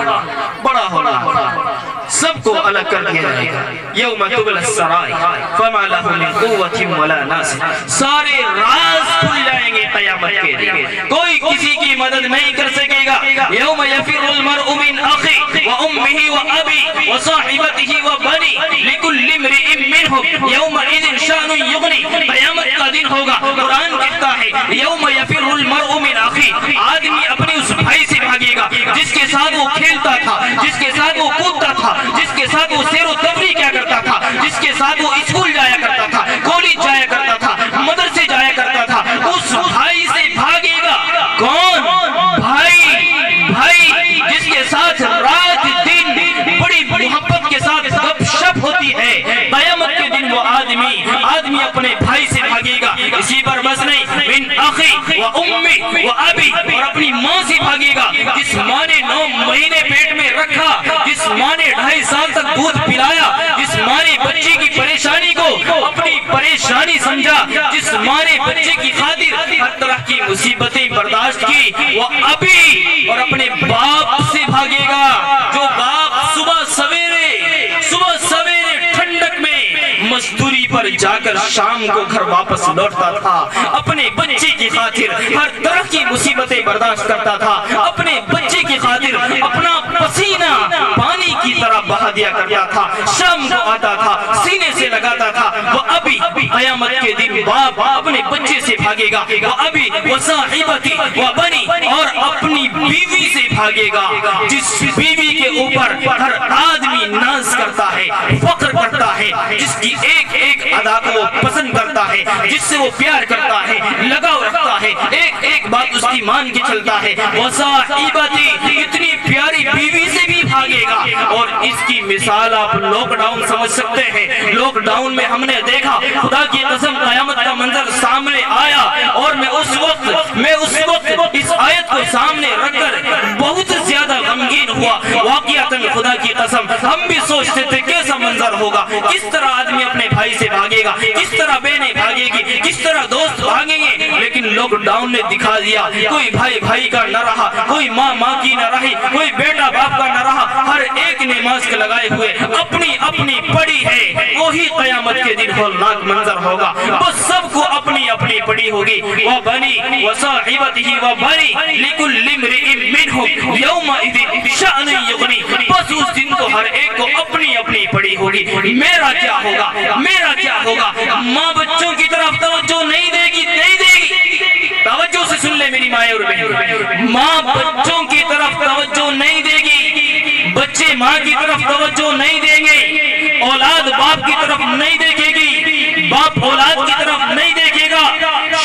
بڑا ہولناک، سب کو الگ کر دیا جائے گا۔ یوم تبلی السرائر فما لہ من قوت ولا ناصر، سارے راز کھل جائیں گے قیامت کے دن، کوئی کسی کی مدد نہیں کر سکے گا۔ یوم یفر المرء من اخیہ وامہ وابیہ وصاحبتہ وبنیہ لکل امرئ منہم یومئذ شأن یغنی، قیامت کا دن ہوگا۔ قرآن کہتا ہے یوم یفر المرء من اخیہ، آدمی اپنے اس بھائی سے بھاگے گا جس کے ساتھ وہ کھیلتا تھا، جس کے ساتھ وہ کودتا تھا، جس کے ساتھ وہ سیر و تفریح کیا کرتا تھا، جس کے ساتھ وہ اسکول جایا کرتا تھا، کالج جایا کرتا تھا، مدرسے جایا کرتا تھا، اس بھائی سے بھاگے گا۔ کون؟ بھائی، بھائی جس کے ساتھ رات دن بڑی محبت کے ساتھ گپ شپ ہوتی ہے، قیامت کے دن وہ آدمی اپنے بھائی سے بھاگے گا۔ اسی پر بس نہیں، من اخی و امی و ابی، اور اپنی ماں سے بھاگے گا جس ماں نے 9 مہینے پیٹ میں رکھا، جس ماں نے 2.5 سال تک دودھ پلایا، جس ماں نے بچے کی پریشانی کو اپنی پریشانی سمجھا، جس ماں نے بچے کی خاطر ہر طرح کی مصیبتیں برداشت کی، وہ ابھی اور اپنے باپ سے بھاگے گا۔ جو باپ صبح سویرے ٹھنڈک میں مزدوری پر جا کر شام کو گھر واپس لوٹتا تھا، اپنے بچے کی خاطر ہر طرح کی مصیبتیں برداشت کرتا تھا، اپنے بچے کی خاطر اپنا پسینہ پانی کی طرح بہا دیا کرتا تھا، شام کو آتا تھا، سینے سے لگاتا تھا۔ وہ ابھی قیامت کے دن باپ اپنے بچے سے بھاگے گا، وہ ابھی وصاحبتی وبنی، اور اپنی بیوی سے بھاگے گا جس بیوی کے اوپر ہر آدمی ناز کرتا ہے، فخر کرتا ہے، جس کی ایک ایک ادا کو وہ پسند کرتا ہے، جس سے وہ پیار کرتا ہے، لگاؤ رکھتا ہے، ایک ایک بات اس کی مان کے چلتا ہے۔ وصاحبتی، اتنی پیاری بیوی سے بھی بھاگے گا۔ اور اس کی مثال آپ لاک ڈاؤن سمجھ سکتے ہیں۔ لاک ڈاؤن میں ہم نے دیکھا، خدا کی قسم قیامت کا منظر سامنے آیا، اور میں اس وقت اس آیت کو سامنے رکھ کر بہت زیادہ غمگین ہوا۔ واقعتاً خدا کی قسم ہم بھی سوچتے تھے کیسا منظر ہوگا، کس طرح آدمی اپنے بھائی سے بھاگے گا، کس طرح بہنیں بھاگے گی، کس طرح دوست بھاگیں گے۔ لیکن لاک ڈاؤن نے دکھا دیا، کوئی بھائی بھائی کا نہ رہا، کوئی ماں ماں کی نہ رہی، کوئی بیٹا باپ کا نہ رہا، ہر ایک نے ماسک لگائے ہوئے اپنی اپنی پڑی ہے۔ وہی قیامت کے دن ہولناک منظر ہوگا، بس سب کو اپنی اپنی پڑی ہوگی۔ وَبَنِي وَصَاحِبَتِهِ وَبَنِي لِكُلِّ امْرِئٍ مِّنْهُمْ يَوْمَئِذٍ شَأْنٌ يُغْنِيهِ، بس اس دن تو ہر ایک کو اپنی اپنی پڑی ہوگی۔ میرا کیا ہوگا، میرا کیا ہوگا؟ ماں بچوں کی طرف توجہ نہیں دے گی، نہیں دے گی۔ توجہ سے سن لے میری ماں اور بہن، ماں بچوں کی طرف توجہ نہیں دے گی، بچے ماں کی طرف توجہ نہیں دیں گے، اولاد باپ کی طرف نہیں دیکھے گی، باپ اولاد کی طرف نہیں دیکھے گا،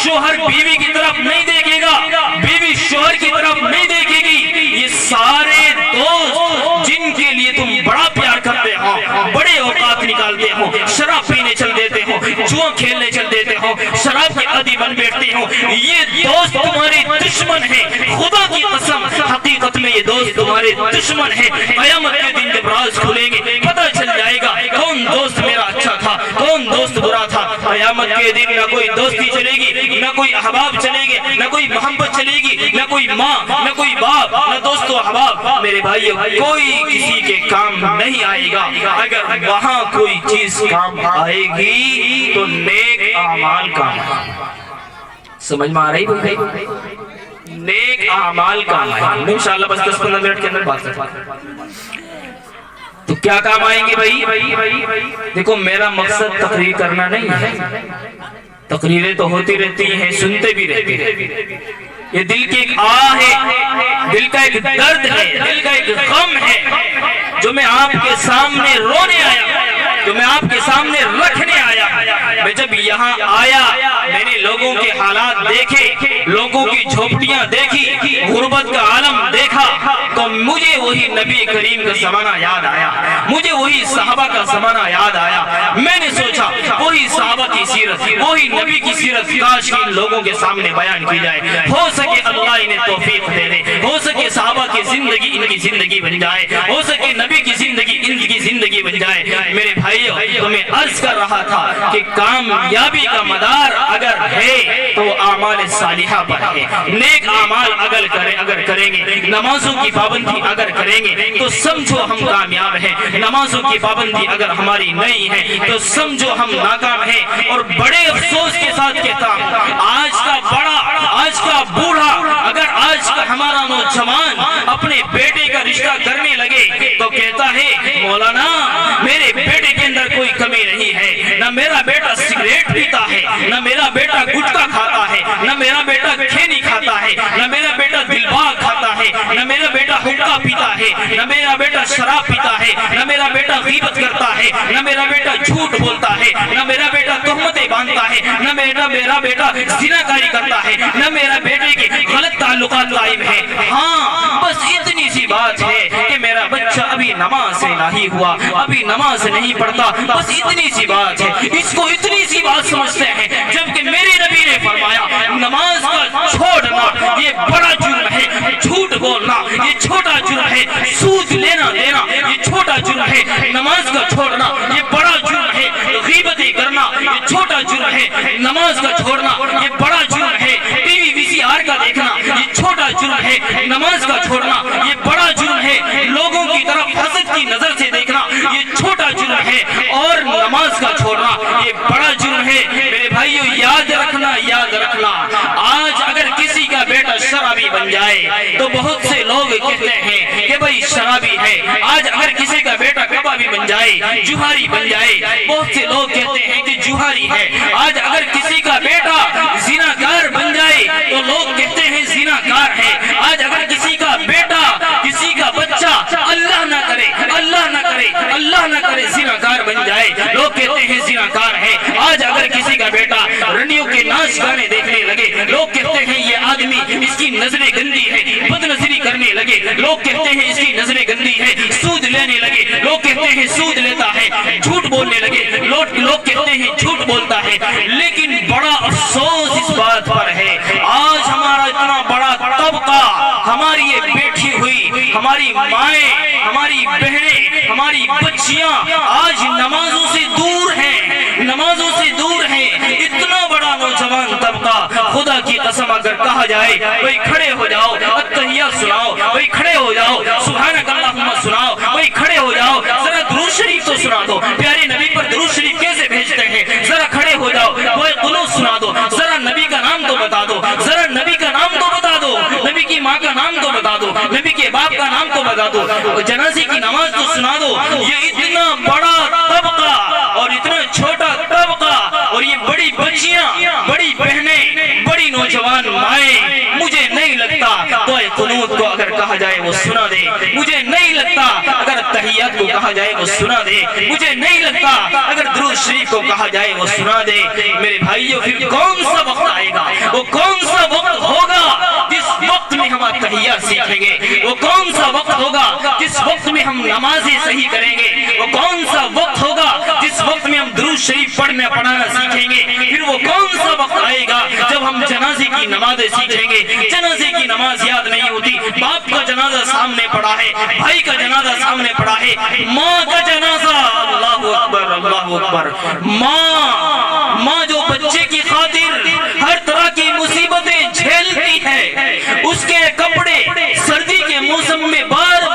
شوہر بیوی کی طرف نہیں دیکھے گا، بیوی شوہر کی طرف نہیں دیکھے گی۔ یہ سارے دوست جن کے لیے تم بڑا پیار کرتے ہو، بڑے اوقات نکالتے ہو، شراب پینے چل دیتے ہو، جوا کھیلنے چل دیتے ہو، شراب کے عادی بن بیٹھتے ہو، یہ دوست تمہارے دشمن ہیں۔ خدا کی قسم حقیقت میں یہ دوست تمہارے دشمن ہیں۔ قیامت کے دن جب راز کھلیں گے پتہ چل جائے گا کون دوست میرا اچھا تھا، کون دوست برا تھا۔ قیامت کے دن نہ کوئی دوستی چلے گی، نہ کوئی احباب چلے گی، نہ کوئی محبت چلے گی، نہ کوئی ماں، نہ کوئی باپ، نہ دوست و احباب۔ میرے بھائیو، کوئی کسی کے کام نہیں آئے گا۔ اگر وہاں کوئی چیز کام آئے گی تو نیک اعمال کام آئے گا۔ سمجھ میں آ رہی بھائی؟ نیک اعمال کام آئے گا۔ انشاءاللہ بس 10-15 منٹ کے اندر بات کرتے ہیں۔ تو کیا کام آئیں گے بھائی؟ دیکھو میرا مقصد تقریر کرنا نہیں ہے، تقریریں تو ہوتی رہتی ہیں، سنتے بھی رہتے ہیں۔ یہ دل کی ایک آہ ہے، دل کا ایک درد ہے، دل کا ایک غم ہے، جو میں آپ کے سامنے رونے آیا، جو میں آپ کے سامنے رکھنے آیا۔ میں جب یہاں آیا میں نے لوگوں کے حالات دیکھے، لوگوں کی جھوپڑیاں دیکھی، غربت کا عالم دیکھا، تو مجھے وہی نبی کریم کا زمانہ یاد آیا، مجھے وہی صحابہ کا زمانہ یاد آیا۔ میں نے سوچا وہی صحابہ کی سیرت، وہی نبی کی سیرت کاش ان لوگوں کے سامنے بیان کی جائے۔ ہو سکے اللہ انہیں توفیق دے دے، ہو سکے صحابہ کی زندگی ان کی زندگی بن جائے، ہو سکے نبی کی زندگی ان کی زندگی بن جائے۔ جائے۔ میرے بھائیو، تو میں عرض کر رہا تھا کہ کامیابی کا مدار اگر ہے تو اعمال صالحہ پر ہے۔ نیک اعمال اگر کریں گے، نمازوں کی پابندی اگر کریں گے تو سمجھو ہم کامیاب ہیں۔ نمازوں کی پابندی اگر ہماری نہیں ہے تو سمجھو ہم ناکام ہیں۔ اور بڑے افسوس کے ساتھ کہتا ہوں، آج کا بوڑھا اگر آج کا ہمارا نوجوان اپنے بیٹے کا رشتہ کرنے لگے تو کہتا ہے مولانا میرے بیٹے کے اندر کوئی کمی نہیں ہے، نہ میرا بیٹا سگریٹ پیتا ہے، نہ میرا بیٹا گٹکا کھاتا ہے، نہ میرا بیٹا کھینی کھاتا ہے، نہ میرا بیٹا دلباغ کھاتا ہے، نہ میرا بیٹا حقہ پیتا ہے، نہ میرا بیٹا شراب پیتا ہے، نہ میرا بیٹا غیبت کرتا ہے، نہ میرا بیٹا جھوٹ بولتا ہے، نہ میرا بیٹا تہمتیں باندھتا ہے، نہ میرا بیٹا زناکاری کرتا ہے، نہ میرا بیٹے کے غلط تعلقات قائم ہے۔ ہاں بس اتنی سی بات ہے کہ میرا بچہ ابھی نماز سے نہیں ہوا، ابھی نماز نہیں پڑھتا، بس اتنی سی بات ہے۔ اس کو اتنی سی بات سمجھتے ہیں، جبکہ میرے نبی نے فرمایا نماز کا چھوڑنا یہ بڑا جرم ہے، جھوٹ بولنا یہ چھوٹا جرم ہے، سود لینا دینا یہ چھوٹا جرم ہے، نماز کا چھوڑنا یہ بڑا جرم ہے، غیبتیں کرنا یہ چھوٹا جرم ہے، نماز کا چھوڑنا یہ بڑا جرم ہے، ٹی وی VCR کا دیکھنا یہ چھوٹا جرم ہے، نماز کا چھوڑنا یہ بڑا جرم ہے، لوگوں کی طرف حسد کی نظر سے دیکھنا یہ چھوٹا جرم ہے، اور نماز کا چھوڑنا یہ بڑا جرم ہے۔ میرے بھائیو یاد رکھنا آج اگر کسی کا بیٹا شرابی بن جائے تو بہت سے لوگ کہتے ہیں کہ بھئی شرابی ہے۔ آج اگر کسی کا بیٹا کبابی بن جائے، جوہاری بن جائے، بہت سے لوگ کہتے ہیں کہ جوہاری ہے۔ آج اگر کسی کا بیٹا زناکار بن جائے تو لوگ کہتے ہیں زناکار ہے۔ آج اگر کسی کا بیٹا، کسی کا بچہ اللہ نہ کرے زناکار بن جائے، لوگ کہتے ہیں زناکار ہے۔ آج اگر کسی کا بیٹا رنڈیوں کے ناچ گانے دیکھنے لگے، لوگ کہتے ہیں یہ آدمی اس کی نظریں گندی ہے، بد نظری کرنے لگے، لوگ کہتے ہیں اس کی نظریں گندی ہے، سود لینے لگے، لوگ کہتے ہیں سود لیتا ہے، جھوٹ بولنے لگے، لوگ کہتے ہیں جھوٹ بولتا ہے۔ لیکن بڑا افسوس اس بات پر ہے، آج ہمارا اتنا بڑا طبقہ، ہماری یہ بیٹھی ہوئی ہماری مائیں، ہماری بہنیں، ہماری بچیاں آج نمازوں سے دور ہیں۔ اتنا بڑا نوجوان طبقہ، خدا کی قسم اگر کہا جائے بھئی کھڑے ہو جاؤ التحیات سناؤ، بھئی کھڑے ہو جاؤ سبحانک اللہم سناؤ، بھئی کھڑے ہو جاؤ ذرا درود شریف تو سنا دو، پیارے نبی پر درود شریف کیسے بھیجتے ہیں، ذرا کھڑے ہو جاؤ کوئی قنوت سنا دو، ذرا نبی کا نام تو بتا دو، ذرا نبی کا نام تو بتا دو، نبی کی ماں کا نام تو بتا دو، نبی کے باپ کا نام تو بتا دو، جنازے کی نماز تو سنا دو۔ یہ اتنا بڑا طبقہ اور اتنا چھوٹا طبقہ، اور یہ بڑی بچیاں، بڑی بہنیں، بڑی نوجوان مائیں، مجھے نہیں لگتا دعائے قنوت کو اگر کہا جائے وہ سنا دے، مجھے نہیں لگتا اگر تحیات کو کہا جائے وہ سنا دے، مجھے نہیں لگتا اگر درود شریف کو کہا جائے وہ سنا دے۔ میرے بھائیو پھر کون سا وقت آئے گا، وہ کون سا وقت ہوگا جس وقت میں ہم تحیات سیکھیں گے، وہ کون سا وقت ہوگا جس وقت میں ہم نمازیں صحیح کریں گے، وہ کون سا وقت ہوگا جس وقت میں ہم درود شریف پڑھنا سیکھیں گے، پھر وہ کون سا وقت آئے گا جب ہم جنازے کی نمازیں سیکھیں گے۔ جنازے کی نماز یاد نہیں ہوتی، باپ کا جنازہ سامنے پڑا ہے، بھائی کا جنازہ سامنے پڑا ہے، ماں کا جنازہ، اللہ اکبر اللہ اکبر، ماں جو بچے کی خاطر ہر طرح کی مصیبتیں جھیلتی ہے، اس کے کپڑے سردی کے موسم میں بار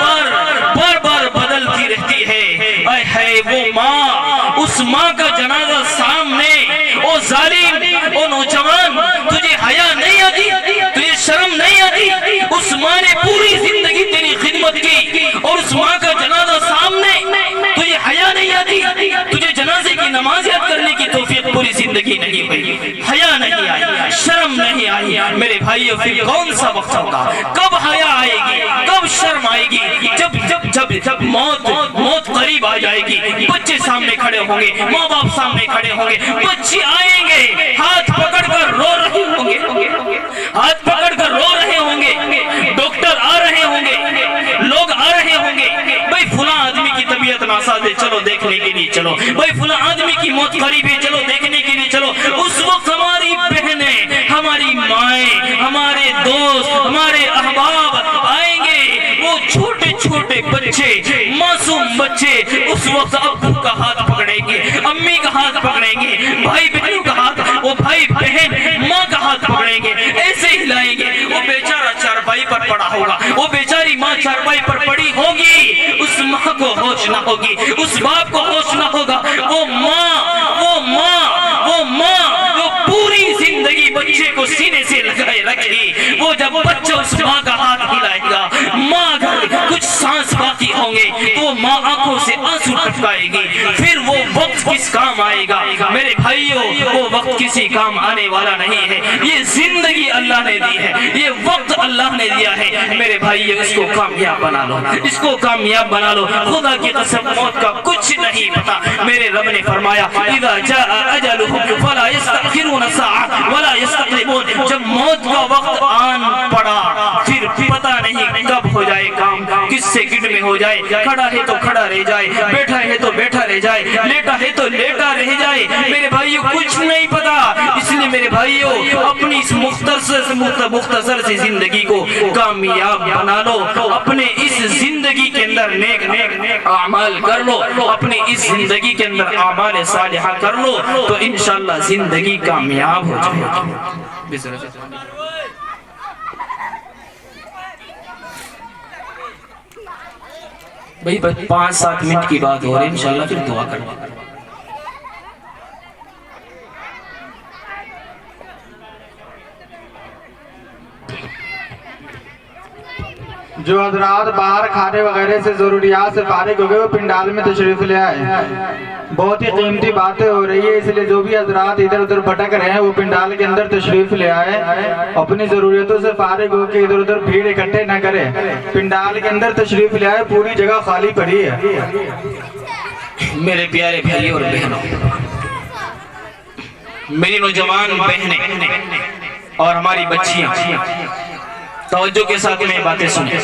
بار بدلتی رہتی ہے، اے ہے وہ ماں، اس ماں کا جنازہ سامنے، او ظالم، او نوجوان، تجھے حیا نہیں آتی، تجھے شرم نہیں آتی؟ اس ماں نے پوری زندگی تیری خدمت کی اور اس ماں کا جنازہ سامنے، تجھے حیا نہیں آتی؟ تجھے جنازے کی نماز یاد کرنے کی توفیق پوری زندگی نہیں ہوئی، حیا نہیں آئی، شرم نہیں آئی۔ میرے بھائیو پھر کون سا وقت ہوگا، کب حیا آئے گی، کب شرم آئے گی؟ جب موت قریب آ جائے گی، بچے سامنے کھڑے ہوں گے، ماں باپ سامنے کھڑے ہوں گے، بچے آئیں گے ہاتھ پکڑ کر رو رہے ہوں گے، ہاتھ پکڑ کر رو رہے ہوں گے، ڈاکٹر آ رہے ہوں گے، لوگ آ رہے ہوں گے، بھئی فلاں آدمی کی طبیعت ناساز ہے چلو دیکھنے کے لیے چلو، بھئی فلاں آدمی کی موت قریب ہے چلو دیکھنے کے لیے چلو۔ اس وقت ہماری بہنیں، ہماری مائیں، ہمارے دوست، ہمارے احباب آئیں گے، وہ چھوٹے چھوٹے چھوٹے بچے معصوم بچے اس وقت ابو کا ہاتھ پکڑیں گے, امی کا ہاتھ پکڑیں گے, بھائی بہنوں کا ہاتھ, وہ بھائی بہن ماں کا ہاتھ پکڑیں گے, ایسے ہلائیں گے. وہ بیچارہ چارپائی پر پڑا ہوگا, وہ بیچاری ماں چارپائی پر پڑی ہوگی, اس ماں کو ہوش نہ ہوگی, اس باپ کو ہوش نہ ہوگا. وہ ماں وہ پوری زندگی بچے کو سینے سے لگائے رکھی. وہ جب بچہ اس ماں کا ہاتھ ہلائے گا, ماں اگر کچھ سانس باقی ہوں گے تو وہ ماں آنکھوں سے آنسو ٹپکائے گی. پھر وہ وقت کس کام آئے گا میرے بھائیوں؟ وہ وقت کسی کام آنے والا نہیں ہے. یہ زندگی اللہ نے دی ہے, یہ وقت اللہ نے دیا ہے. میرے بھائیوں اس کو کامیاب بنا لو, اس کو کامیاب بنا لو. خدا کی قسم موت کا کچھ نہیں پتا. میرے رب نے فرمایا اذا جاء اجلهم فلا يستأخرون ساعة ولا يستقدمون. جب موت کا وقت آن پڑا پھر پتہ نہیں کب ہو جائے کام, کس سیکنڈ میں ہو جائے. کھڑا ہے تو کھڑا رہ جائے, بیٹھا ہے تو بیٹھا رہ جائے, لیٹا ہے تو لیٹا رہ جائے. میرے بھائیوں کچھ نہیں پتا. اس لیے میرے بھائیوں اپنی اس مختصر سی زندگی کو کامیاب بنا لو. اپنے اس زندگی کے اندر نیک اعمال کر لو, اپنے اس زندگی کے اندر اعمال صالحہ کر لو تو انشاءاللہ زندگی کامیاب ہو جائے گی. بھئی 5-7 منٹ کی بات ہو رہی ہے, انشاءاللہ پھر دعا کرنا. جو حضرات باہر کھانے وغیرہ سے ضروریات سے فارغ ہو گئے وہ پنڈال میں تشریف لے آئے. بہت ہی قیمتی باتیں ہو رہی ہے, اس لیے جو بھی حضرات ادھر ادھر بھٹک رہے ہیں وہ پنڈال کے اندر تشریف لے آئے. اپنی ضروریتوں سے فارغ ہو کے ادھر ادھر بھیڑ اکٹھے نہ کریں, پنڈال کے اندر تشریف لے آئے. پوری جگہ خالی پڑی ہے. میرے پیارے بھائیوں اور بہنوں, میری نوجوان بہنیں اور ہماری بچیاں, توجہ کے ساتھ میں باتیں سنیں.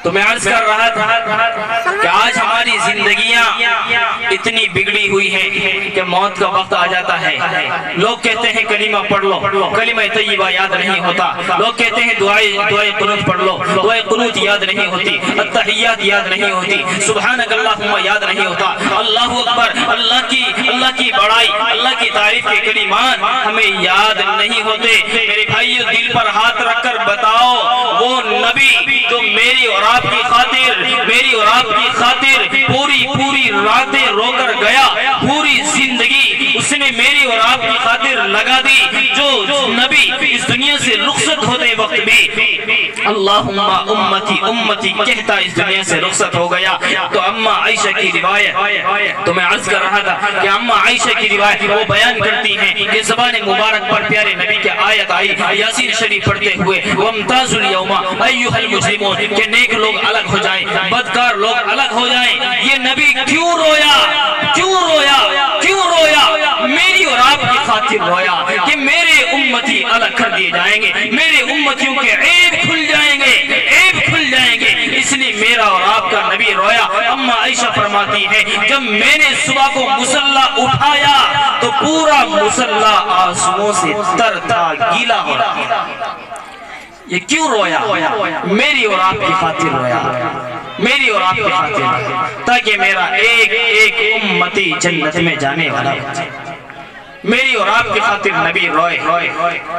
تو میں عرض کر رہا تھا کہ آج ہماری زندگیاں اتنی بگڑی ہوئی ہیں کہ موت کا وقت آ جاتا ہے. لوگ کہتے ہیں کلمہ پڑھ لو, کلمہ طیبہ یاد نہیں ہوتا. لوگ کہتے ہیں دعائے قنوت پڑھ لو, دعائے قنوت یاد نہیں ہوتی, التحیات یاد نہیں ہوتی, سبحانک اللہم یاد نہیں ہوتا, اللہ اکبر, اللہ کی بڑائی, اللہ کی تعریف کے کلمات ہمیں یاد نہیں ہوتے. میرے بھائیو دل پر ہاتھ رکھ کر بتاؤ, وہ نبی جو میری اور آپ کی خاطر پوری راتیں رو کر گیا, پوری زندگی اس نے میری اور آپ کی خاطر لگا دی, جو نبی اس دنیا سے رخصت ہوتے وقت بھی اللہم امتی امتی کہتا اس دنیا سے رخصت ہو گیا. تو اماں عائشہ کی روایت, تو میں عرض کر رہا تھا کہ اماں عائشہ کی روایت وہ بیان کرتی ہیں کہ زبان مبارک پر پیارے نبی کی آیت آئی یاسین شریف پڑھتے ہوئے وَامْتَازُوا الْيَوْمَ أَيُّهَا الْمُجْرِمُونَ, کہ نیک لوگ الگ ہو جائیں, بدکار لوگ الگ ہو جائیں. یہ نبی کیوں رویا؟ میری اور آپ کی خاطر رویا کہ میرے امتی الگ کر دیے جائیں گے, میرے امتیوں کے عیب کھل جائیں گے, اس لیے میرا اور آپ کا نبی رویا. اماں عائشہ فرماتی ہے جب میں نے صبح کو مصلی اٹھایا تو پورا مصلی آنسوؤں سے تر تھا, گیلا ہو رہا تھا. یہ کیوں رویا؟ میری اور آپ کی خاطر رویا, میری اور آپ کی خاطر, تاکہ میرا ایک امتی جنت میں جانے والا ہو. میری اور آپ کی خاطر نبی روئے.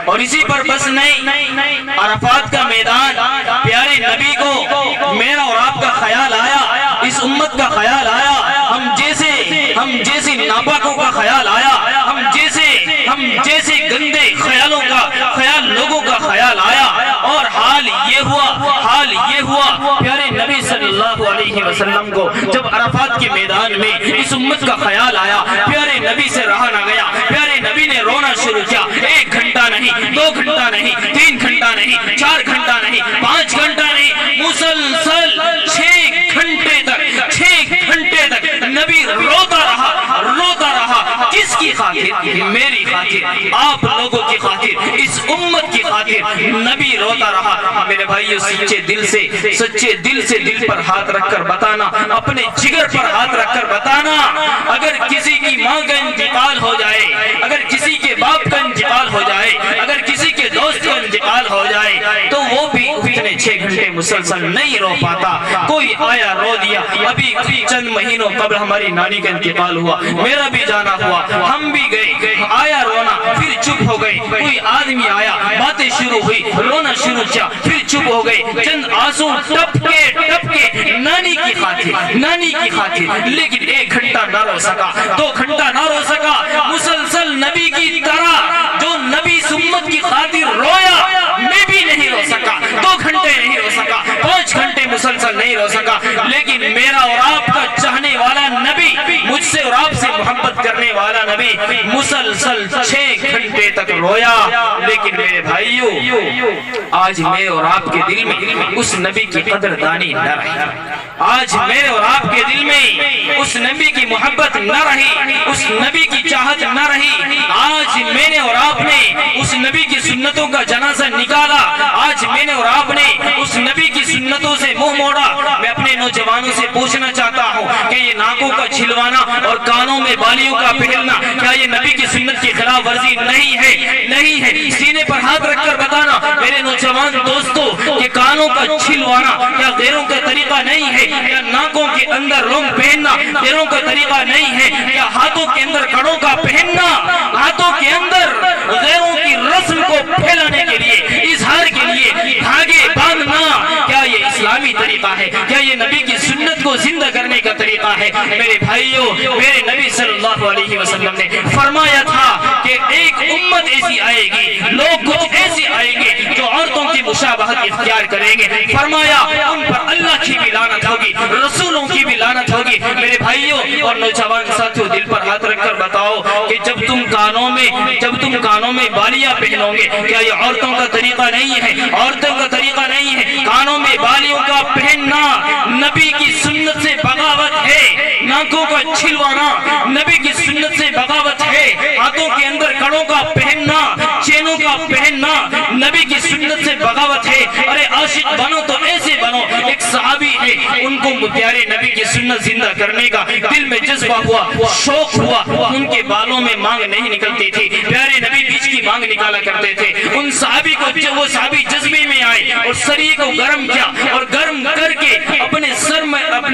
اور اسی پر بس نہیں, عرفات کا میدان, پیارے نبی کو میرا اور آپ کا خیال آیا, اس امت کا خیال آیا, ہم جیسے ناپاکوں کا خیال آیا, ہم جیسے گندے خیال لوگوں کا خیال آیا. اور حال یہ ہوا پیارے نبی صلی اللہ علیہ وسلم کو جب عرفات کے میدان میں اس امت کا خیال آیا, پیارے نبی سے رہا نہ گیا. پیارے نبی نے رونا شروع کیا. 1 گھنٹہ نہیں, 2 گھنٹہ نہیں, 3 گھنٹہ نہیں, 4 گھنٹہ نہیں, 5 گھنٹہ نہیں, مسلسل 6 گھنٹے تک نبی روتا رہا. کس کی خاطر؟ میری خاطر, آپ لوگوں کی خاطر, اس امت کی خاطر نبی روتا رہا. میرے بھائیو سچے دل سے دل پر ہاتھ رکھ کر بتانا, اپنے جگر پر ہاتھ رکھ کر بتانا, اگر کسی کی ماں کا انتقال ہو جائے, اگر کسی کے باپ کا انتقال ہو جائے, اگر کسی کے دوست کا انتقال ہو جائے تو وہ بھی اتنے 6 گھنٹے مسلسل نہیں رو پاتا. کوئی آیا رو دیا. ابھی چند مہینوں قبل ہماری نانی کا انتقال ہوا, میرا بھی جانا ہوا, ہم بھی گئے, آیا رونا, پھر چپ ہو گئے. کوئی آدمی آیا, باتیں شروع ہوئی, رونا شروع کیا, پھر چپ ہو گئے. چند آنسو ٹپ کے نانی کی خاطر, لیکن 1 گھنٹہ نہ رو سکا, 2 گھنٹہ نہ رو سکا. مسلسل نبی کی طرح جو نبی امت کی خاطر رویا, میں بھی نہیں رو سکا. 2 گھنٹے نہیں رو سکا, 5 گھنٹے مسلسل نہیں رو سکا. لیکن میرا اور آپ کا چاہنے والا نبی, مجھ سے اور آپ سے محبت کرنے والا نبی مسلسل 6 گھنٹے تک رویا. لیکن میرے بھائیوں, آج میرے اور آپ کے دل میں اس نبی کی قدردانی نہ رہی. آج میرے اور آپ کے دل میں اس نبی کی محبت نہ رہی, اس نبی کی چاہت نہ رہی. آج میں نے اور آپ نے اس نبی کی سنتوں کا جنازہ نکالا. آج میں نے اور آپ نے اس نبی کی سنتوں سے منہ موڑا. میں اپنے نوجوانوں سے پوچھنا چاہتا ہوں کہ یہ ناکوں کا چھلوانا اور کانوں میں بالیوں کا پہننا کیا یہ نبی کی سنت کی خلاف ورزی نہیں ہے؟ نہیں ہے. سینے پر ہاتھ رکھ کر بتانا میرے نوجوان دوستو کہ کانوں کا چھلوانا کیا غیروں کا طریقہ نہیں ہے؟ کیا ناکوں کے اندر رونگ پہننا غیروں کا طریقہ نہیں ہے؟ کیا ہاتھوں کے اندر کڑوں کا پہننا, ہاتھوں کے اندر غیروں کی رسم کو پھیلانے کے لیے, اظہار کے لیے دھاگے باندھنا کیا یہ اسلامی طریقہ ہے؟ کیا یہ نبی کی سنت کو زندہ کرنے کا طریقہ ہے؟ میرے بھائیوں, میرے نبی صلی اللہ علیہ وسلم نے فرمایا تھا کہ ایک امت ایسی آئے گی, لوگ کچھ ایسے آئیں گے جو عورتوں کی مشابہت اختیار کریں گے. فرمایا ان پر اللہ کی بھی لعنت ہوگی, رسولوں کی بھی لعنت ہوگی. میرے بھائیوں اور نوجوان ساتھیوں, دل پر ہاتھ رکھ کر بتاؤ کہ جب تم کانوں میں بالیاں پہنو گے, کیا یہ عورتوں کا طریقہ نہیں ہے؟ عورتوں کا طریقہ نہیں ہے. کانوں میں بالیوں کا پہننا نبی کی سنت سے بغاوت ہے. ناکوں کا چھلوانا نبی کی سنت سے بغاوت ہے. ہاتھوں کے اندر کڑوں کا پہننا, چینوں کا پہننا نبی کی سنت سے بغاوت ہے. ارے عاشق بنو تو ایسے بنو. ایک صحابی ہے, ان کو پیارے نبی کی سنت زندہ کرنے کا دل میں جذبہ ہوا, شوق ہوا. ان کے بالوں میں مانگ نہیں نکلتی تھی, پیارے نبی بیچ کی مانگ نکالا کرتے تھے. ان صحابی کو, وہ صحابی جذبے میں آئے اور سری کو گرم کیا, اور گرم کر کے اپنے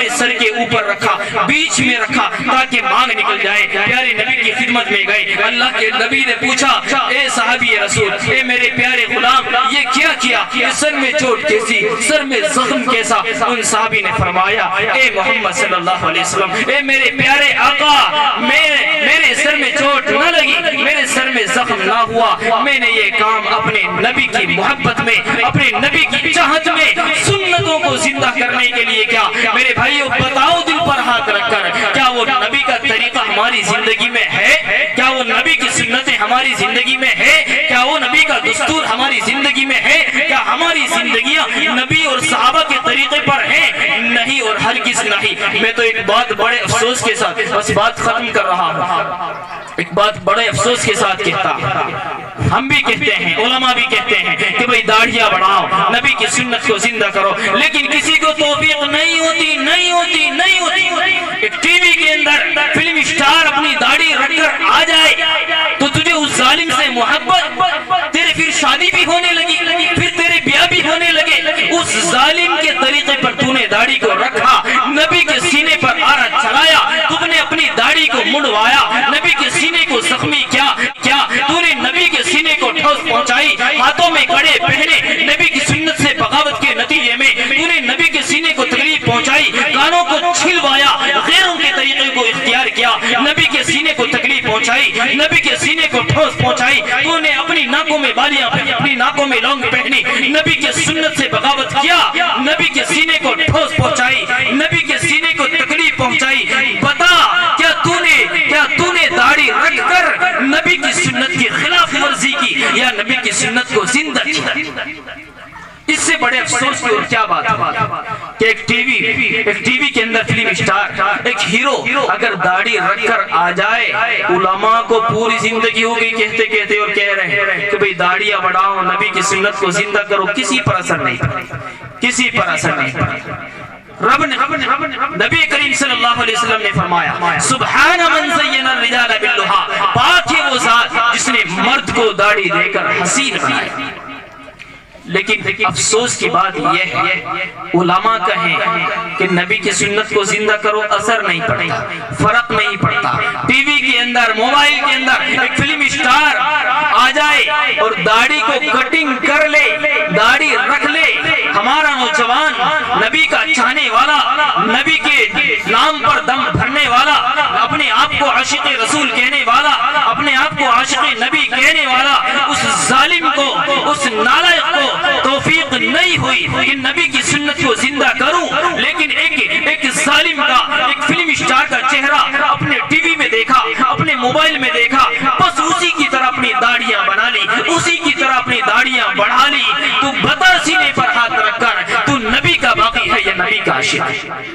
سر کے اوپر رکھا, بیچ میں رکھا تاکہ مانگ نکل جائے. پیارے نبی کی خدمت میں گئے. اللہ کے نبی نے پوچھا, اے صحابی رسول, اے میرے پیارے غلام, یہ کیا یہ سر میں چوٹ کیسی, سر میں زخم کیسا؟ ان صحابی نے فرمایا, اے محمد صلی اللہ علیہ وسلم, اے میرے پیارے آقا, میرے سر میں چوٹ نہ لگی, میرے سر میں زخم نہ ہوا. میں نے یہ کام اپنے نبی کی محبت میں, اپنے نبی کی چاہت میں سنتوں کو زندہ کرنے کے لیے کیا. میرے بھائیوں بتاؤ دل پر ہاتھ رکھ کر, کیا وہ نبی کا طریقہ ہماری زندگی میں ہے؟ کیا وہ نبی کی سنتیں ہماری زندگی میں ہے؟ کیا وہ نبی کا دستور ہماری زندگی میں ہے؟ کیا ہماری زندگیاں نبی اور صحابہ کے طریقے پر ہیں؟ نہیں اور ہرگز نہیں. میں تو ایک بات بڑے افسوس کے ساتھ بس بات ختم کر رہا ہوں, ایک بات بڑے افسوس کے ساتھ کہتا. ہم بھی کہتے ہیں, علماء بھی کہتے ہیں کہ بھئی داڑھیاں بڑھاؤ, نبی کی سنت کو زندہ کرو, لیکن کسی کو توفیق نہیں ہوتی. ایک ٹی وی کے اندر فلم اسٹار اپنی داڑھی رکھ کر آ جائے تو تجھے اس ظالم سے محبت, تیرے پھر شادی بھی ہونے لگی, پھر تیرے بیاہ بھی ہونے لگے. اس ظالم کے طریقے پر تو نے داڑھی کو رکھا, نبی کے سینے پر آرا چلایا, تم نے اپنی داڑھی کو منڈوایا, نبی کے سینے کو زخمی کیا, تو نے نبی کے سینے کو ٹھوس پہنچائی, ہاتھوں میں کڑے پہنے, نبی کی سنت سے بغاوت کے نتیجے میں تو نے نبی کے سینے کو تکلیف پہنچائی, کانوں کو چھلوایا, غیروں کے طریقے کو اختیار کیا, نبی کے سینے کو تکلیف پہنچائی, نبی کے سینے کو ٹھوس پہنچائی. تو نے اپنی ناکوں میں بالیاں پہنی, اپنی ناکوں میں لونگ پہنی, نبی کے سنت سے بغاوت کیا, نبی کے سینے کو ٹھوس پہنچائی, نبی کے سینے کو تکلیف پہنچائی. بتا کیا تو نے داڑھی رکھ کر نبی کی سنت کی خلاف ورزی کی یا نبی کی سنت کو زندہ کیا؟ اس سے بڑے افسوس کی اور کیا بات ہے کہ ایک ٹی وی کے اندر فلم اسٹار, ایک ہیرو اگر داڑھی رکھ کر آ جائے, علماء کو پوری زندگی ہو گئی کہتے اور کہہ رہے ہیں کہ بھئی داڑھیاں بڑھاؤ, نبی کی سنت کو زندہ کرو, کسی پر اثر نہیں پڑا, کسی پر اثر نہیں پڑا. رب نے, نبی کریم صلی اللہ علیہ وسلم نے فرمایا, سبحان من زین الرجال باللحى, پاک ہے وہ ذات جس نے مرد کو داڑھی دے کر حسین بنایا. لیکن افسوس کی بات یہ ہے علماء کہیں کہ نبی کی سنت کو زندہ کرو، اثر نہیں پڑتا، فرق نہیں پڑتا۔ ٹی وی کے اندر، موبائل کے اندر ایک فلم اسٹار آ جائے اور داڑھی کو کٹنگ کر لے، داڑھی رکھ لے، ہمارا نوجوان نبی کا چاہنے والا، نبی کے نام پر دم بھرنے والا، اپنے آپ کو عاشق رسول کہنے والا، اپنے آپ کو عاشق نبی کہنے والا، اس ظالم کو، اس نالائق کو توفیق نہیں ہوئی کہ نبی کی سنت کو زندہ کروں، لیکن ایک ظالم کا، ایک فلم اسٹار کا چہرہ اپنے ٹی وی میں دیکھا، اپنے موبائل میں دیکھا، بس اسی کی طرح اپنی داڑیاں بنا لی، اسی کی طرح اپنی داڑیاں بڑھا لی۔ تو بتا سینے پر ہاتھ رکھ کر، تو نبی کا باقی ہے یا نبی کا عاشق ہے؟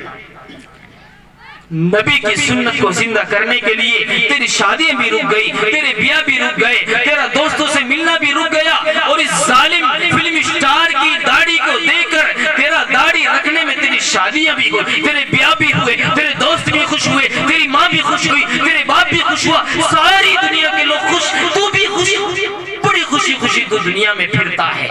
نبی کی سنت کو زندہ کرنے کے لیے تیری شادیاں بھی رک گئی، تیرے بیاہ بھی رک گئے، تیرا دوستوں سے ملنا بھی رک گیا، اور اس ظالم فلم اسٹار کی داڑھی کو دیکھ کر تیرا داڑھی رکھنے میں تیری شادیاں بھی ہوئی، تیرے بیاہ بھی ہوئے، تیرے دوست بھی خوش ہوئے، تیری ماں بھی خوش ہوئی، تیرے باپ بھی خوش ہوا، ساری دنیا کے لوگ خوش، تو بھی خوش، بڑی خوشی خوشی تو دنیا میں پھرتا ہے۔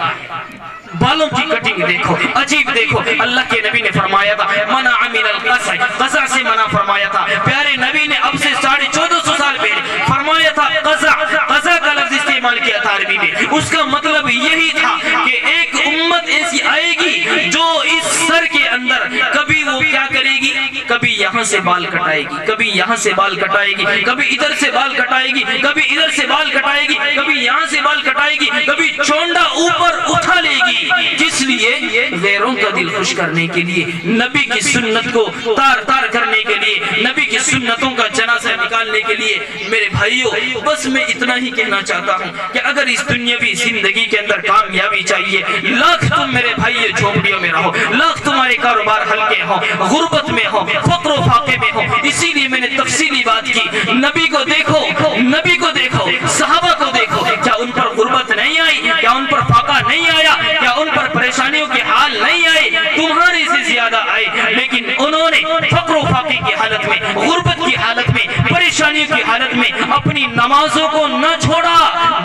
بالوں کی کٹنگ دیکھو، عجیب دیکھو۔ اللہ کے نبی نے فرمایا تھا منع من القصع، قصع سے منع فرمایا تھا۔ پیارے نبی نے اب سے 1450 سال پہلے فرمایا تھا قصع، قصع کا لفظ استعمال کیا تھا عربی میں۔ اس کا مطلب یہی تھا کہ ایک امت ایسی آئے گی جو اس سر کے اندر کبھی وہ کیا کرے گی، کبھی یہاں سے بال کٹائے گی، کبھی یہاں سے بال کٹائے گی، کبھی ادھر سے بال کٹائے گی، کبھی ادھر سے بال کٹائے گی، کبھی یہاں سے بال کٹائے گی، کبھی چونڈا اوپر اٹھا لے گی، کس لیے؟ غیروں کا دل خوش کرنے کے لیے، نبی کی سنت کو تار تار کرنے کے لیے، نبی کی سنتوں کا جنازہ نکالنے کے لیے۔ میرے بھائیوں، بس میں اتنا ہی کہنا چاہتا ہوں کہ اگر اس دنیاوی زندگی کے اندر کامیابی چاہیے، لاکھ تم میرے بھائی جھونپڑیوں میں رہو، لاکھ تمہارے کاروبار ہلکے ہوں، غربت میں ہو، فقر و فاقے میں ہو، اسی لیے میں نے تفصیلی بات کی۔ نبی کو دیکھو، نبی کو دیکھو، صحابہ کو دیکھو، کیا ان پر غربت نہیں آئی؟ کیا ان پر فاقہ نہیں آیا؟ کیا ان پر پریشانیوں کے حال نہیں آئے؟ تمہارے سے زیادہ آئے، لیکن انہوں نے فقر و فاقے کی حالت میں، غربت کی حالت میں، پریشانیوں کی حالت میں اپنی نمازوں کو نہ چھوڑا،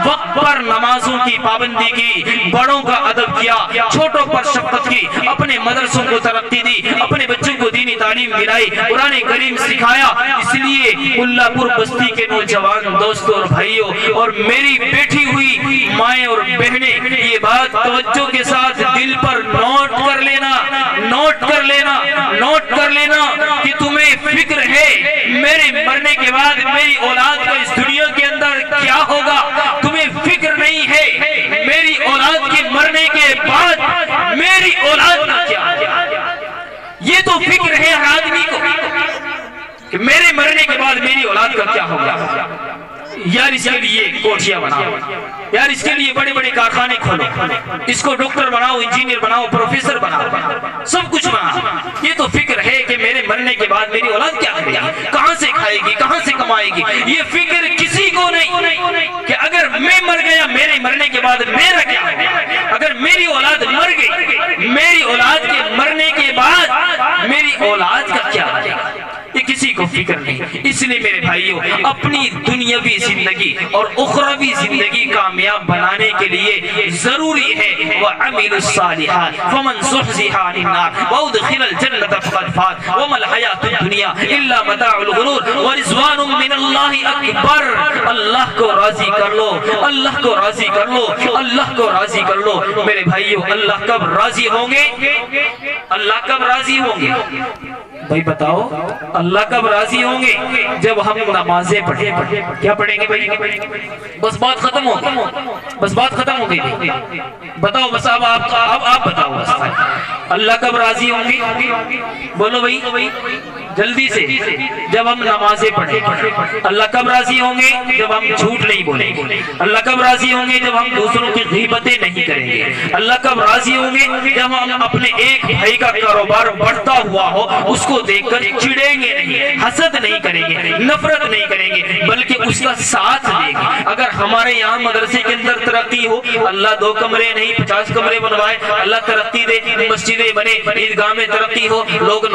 وقت پر نمازوں کی پابندی کی، بڑوں کا ادب کیا، چھوٹوں پر شفقت کی، اپنے مدرسوں کو ترقی دی، اپنے بچوں کو دینی تعلیم دلائی، قرآن کریم سکھایا۔ اس لیے ملا پور بستی کے نوجوان دوستوں اور بھائیوں اور میری بیٹھی ہوئی مائیں اور بہنیں، یہ بات توجہ کے ساتھ دل پر نوٹ کر لینا، نوٹ کر لینا، نوٹ کر لینا کہ تمہیں فکر ہے میرے مرنے کے بعد میری اولاد کا اس دنیا کے اندر کیا ہوگا، تمہیں فکر نہیں ہے میری اولاد کے مرنے کے بعد میری اولاد کا کیا ہوگا۔ یہ تو فکر ہے ہر آدمی کو کہ میرے مرنے کے بعد میری اولاد کا کیا ہوگا۔ یار اس کے لیے کوٹھیاں بناؤ، یار اس کے لیے بڑے بڑے کارخانے کھولو، اس کو ڈاکٹر بناؤ، انجینئر بناؤ، پروفیسر بناؤ، سب کچھ بناؤ۔ یہ تو فکر ہے کہ میرے مرنے کے بعد میری اولاد کیا کرے گی، کہاں سے کھائے گی، کہاں سے کمائے گی۔ یہ فکر کسی کو نہیں کہ اگر میں مر گیا میرے مرنے کے بعد میرا کیا ہوگا، اگر میری اولاد مر گئی، میری اولاد کے مرنے کے بعد میری اولاد کا کیا ہوگا، یہ کسی کو فکر نہیں۔ اس لیے میرے بھائیوں، اپنی دنیاوی زندگی اور اخروی زندگی کامیاب بنانے کے لیے ضروری ہے وَعَمِلُوا الصَّالِحَاتِ فَمَنْ زُحْزِحَ عَنِ النَّارِ وَأُدْخِلَ الْجَنَّةَ فَقَدْ فَازَ وَمَا الْحَيَاةُ الدُّنْيَا إِلَّا مَتَاعُ الْغُرُورِ وَرِضْوَانٌ مِّنَ اللَّهِ أَكْبَرُ۔ اللہ کو راضی کر لو، اللہ کو راضی کر لو، اللہ کو راضی کر لو۔ میرے بھائیوں، اللہ کب راضی ہوں گے؟ اللہ کب راضی ہوں گے؟ بھائی بتاؤ، اللہ کب راضی ہوں گے؟ جب ہم نمازیں پڑھیں۔ کیا پڑھیں گے بھائی؟ بس بات ختم ہو گئی، بس بات ختم ہو گئی۔ بتاؤ بس، اب آپ بتاؤ بس، اللہ کب راضی ہوں گے؟ بولو بھائی جلدی سے۔ جب ہم نمازیں پڑھیں۔ اللہ کب راضی ہوں گے؟ جب ہم جھوٹ نہیں بولیں گے۔ اللہ کب راضی ہوں گے؟ جب ہم دوسروں کی غیبتیں نہیں کریں گے۔ اللہ کب راضی ہوں گے؟ جب ہم اپنے ایک بھائی کا کاروبار بڑھتا ہوا ہو اس کو دیکھ کر چڑیں گے نہیں، حسد نہیں کریں گے، نفرت نہیں کریں گے، بلکہ اس کا ساتھ دیں گے۔ اگر ہمارے یہاں مدرسے کے اندر ترقی ہو، اللہ 2 کمرے نہیں 50 کمرے بنوائے، اللہ ترقی دے، مسجدیں بنے، عیدگاہ میں ترقی ہو، لوگ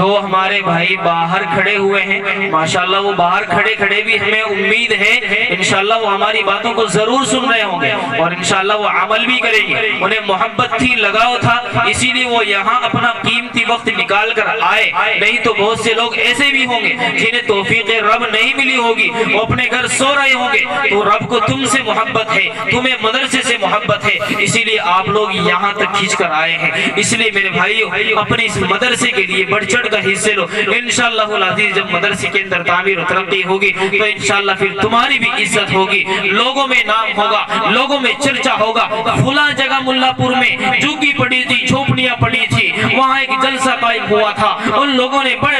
جو ہمارے بھائی باہر کھڑے ہوئے ہیں ماشاءاللہ وہ باہر کھڑے کھڑے بھی ہمیں امید ہے انشاءاللہ وہ ہماری باتوں کو ضرور سن رہے ہوں گے اور انشاءاللہ وہ عمل بھی کریں گے. انہیں محبت تھی, لگاؤ تھا, اسی لیے وہ یہاں اپنا قیمتی وقت نکال کر آئے. نہیں تو بہت سے لوگ ایسے بھی ہوں گے جنہیں توفیق رب نہیں ملی ہوگی, وہ اپنے گھر سو رہے ہوں گے. تو رب کو تم سے محبت ہے, تمہیں مدرسے سے محبت ہے, اسی لیے آپ لوگ یہاں تک کھینچ کر آئے ہیں. اس لیے میرے بھائیو اپنے اس مدرسے کے لیے بڑھ چڑھ کر حصے لو. انشاءاللہ العزیز جب مدرسے کے اندر تعمیر و ترقی ہوگی تو انشاءاللہ پھر تمہاری بھی عزت ہوگی, لوگوں میں نام ہوگا, لوگوں میں چرچا ہوگا. فلاں جگہ ملا پور میں جھوگی پڑی تھی, جھوپڑیاں پڑی تھی, وہاں ایک جلسہ قائم ہوا تھا, ان لوگوں نے بڑھ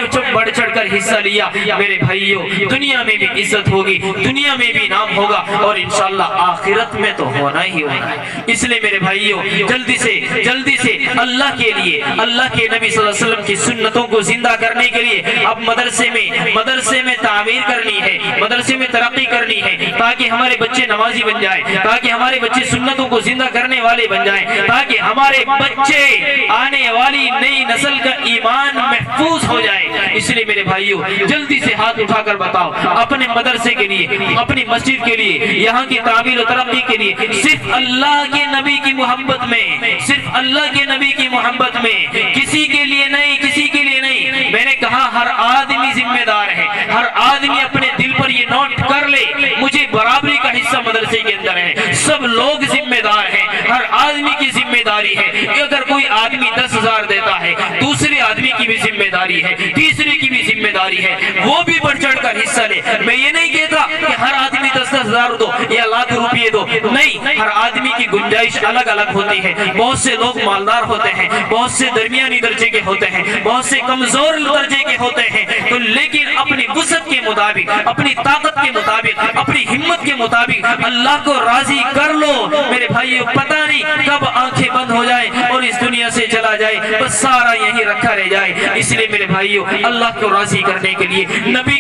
چڑھ کر حصہ لیا. میرے بھائیو دنیا میں بھی عزت ہوگی, دنیا میں بھی نام ہوگا اور انشاءاللہ آخرت میں تو ہونا ہی ہونا. اس لیے میرے بھائیو جلدی سے اللہ کے لیے, اللہ کے نبی صلی اللہ علیہ وسلم کی سنتوں کو زندہ کرنے کے لیے اب مدرسے میں تعمیر کرنی ہے, مدرسے میں ترقی کرنی ہے, تاکہ ہمارے بچے نمازی بن جائیں, تاکہ ہمارے بچے سنتوں کو زندہ کرنے والے بن جائیں, تاکہ ہمارے بچے آنے والی نئی نسل کا ایمان محفوظ ہو جائے. اس لیے میرے بھائیو جلدی سے ہاتھ اٹھا کر بتاؤ اپنے مدرسے کے لیے, اپنی مسجد کے لیے, یہاں کی تعمیر و ترقی کے لیے, صرف اللہ کے نبی کی محبت میں, صرف اللہ کے نبی کی محبت میں, کسی کے لیے نہیں, کسی کے لیے نہیں. میں نے کہا ہر آدمی ذمہ دار ہے, ہر آدمی اپنے دل پر یہ نوٹ کر لے, مجھے برابری کا حصہ مدرسے کے اندر ہے. سب لوگ ذمہ دار ہیں, ہر آدمی کی ذمہ داری ہے. اگر کوئی آدمی 10,000 دیتا ہے, دوسرے آدمی کی بھی ذمہ داری ہے, تیسرے کی بھی ذمہ داری ہے, وہ بھی بڑھ چڑھ کر حصہ لے. میں یہ نہیں کہتا کہ ہر آدمی 10,000 دو یا لاکھ روپیے دو, نہیں, ہر آدمی کی گنجائش الگ الگ ہوتی ہے. بہت سے لوگ مالدار ہوتے ہیں, بہت سے درمیانی درجے کے ہوتے ہیں, بہت سے کمزور درجے کے ہوتے ہیں. تو لیکن اپنی وسعت کے مطابق, اپنی طاقت کے مطابق, اپنی ہمت کے مطابق اللہ کو راضی کر لو. میرے بھائیو پتہ نہیں کب آنکھیں بند ہو جائے اور اس دنیا سے چلا جائے, بس سارا یہی رکھا رہ جائے. اس لیے میرے بھائیو اللہ کو راضی کرنے کے لیے, نبی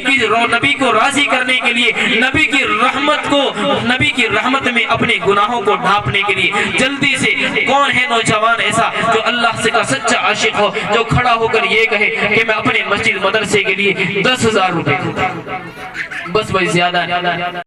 کو راضی کرنے کے لیے, نبی کی رحمت میں اپنے گناہوں کو ڈھانپنے کے لیے جلدی سے کون ہے نوجوان ایسا جو اللہ سے کا سچا عاشق ہو, جو کھڑا ہو کر یہ کہے کہ میں اپنے مسجد مدرسے کے لیے 10,000 روپے دوں, بس بھائی زیادہ نہیں.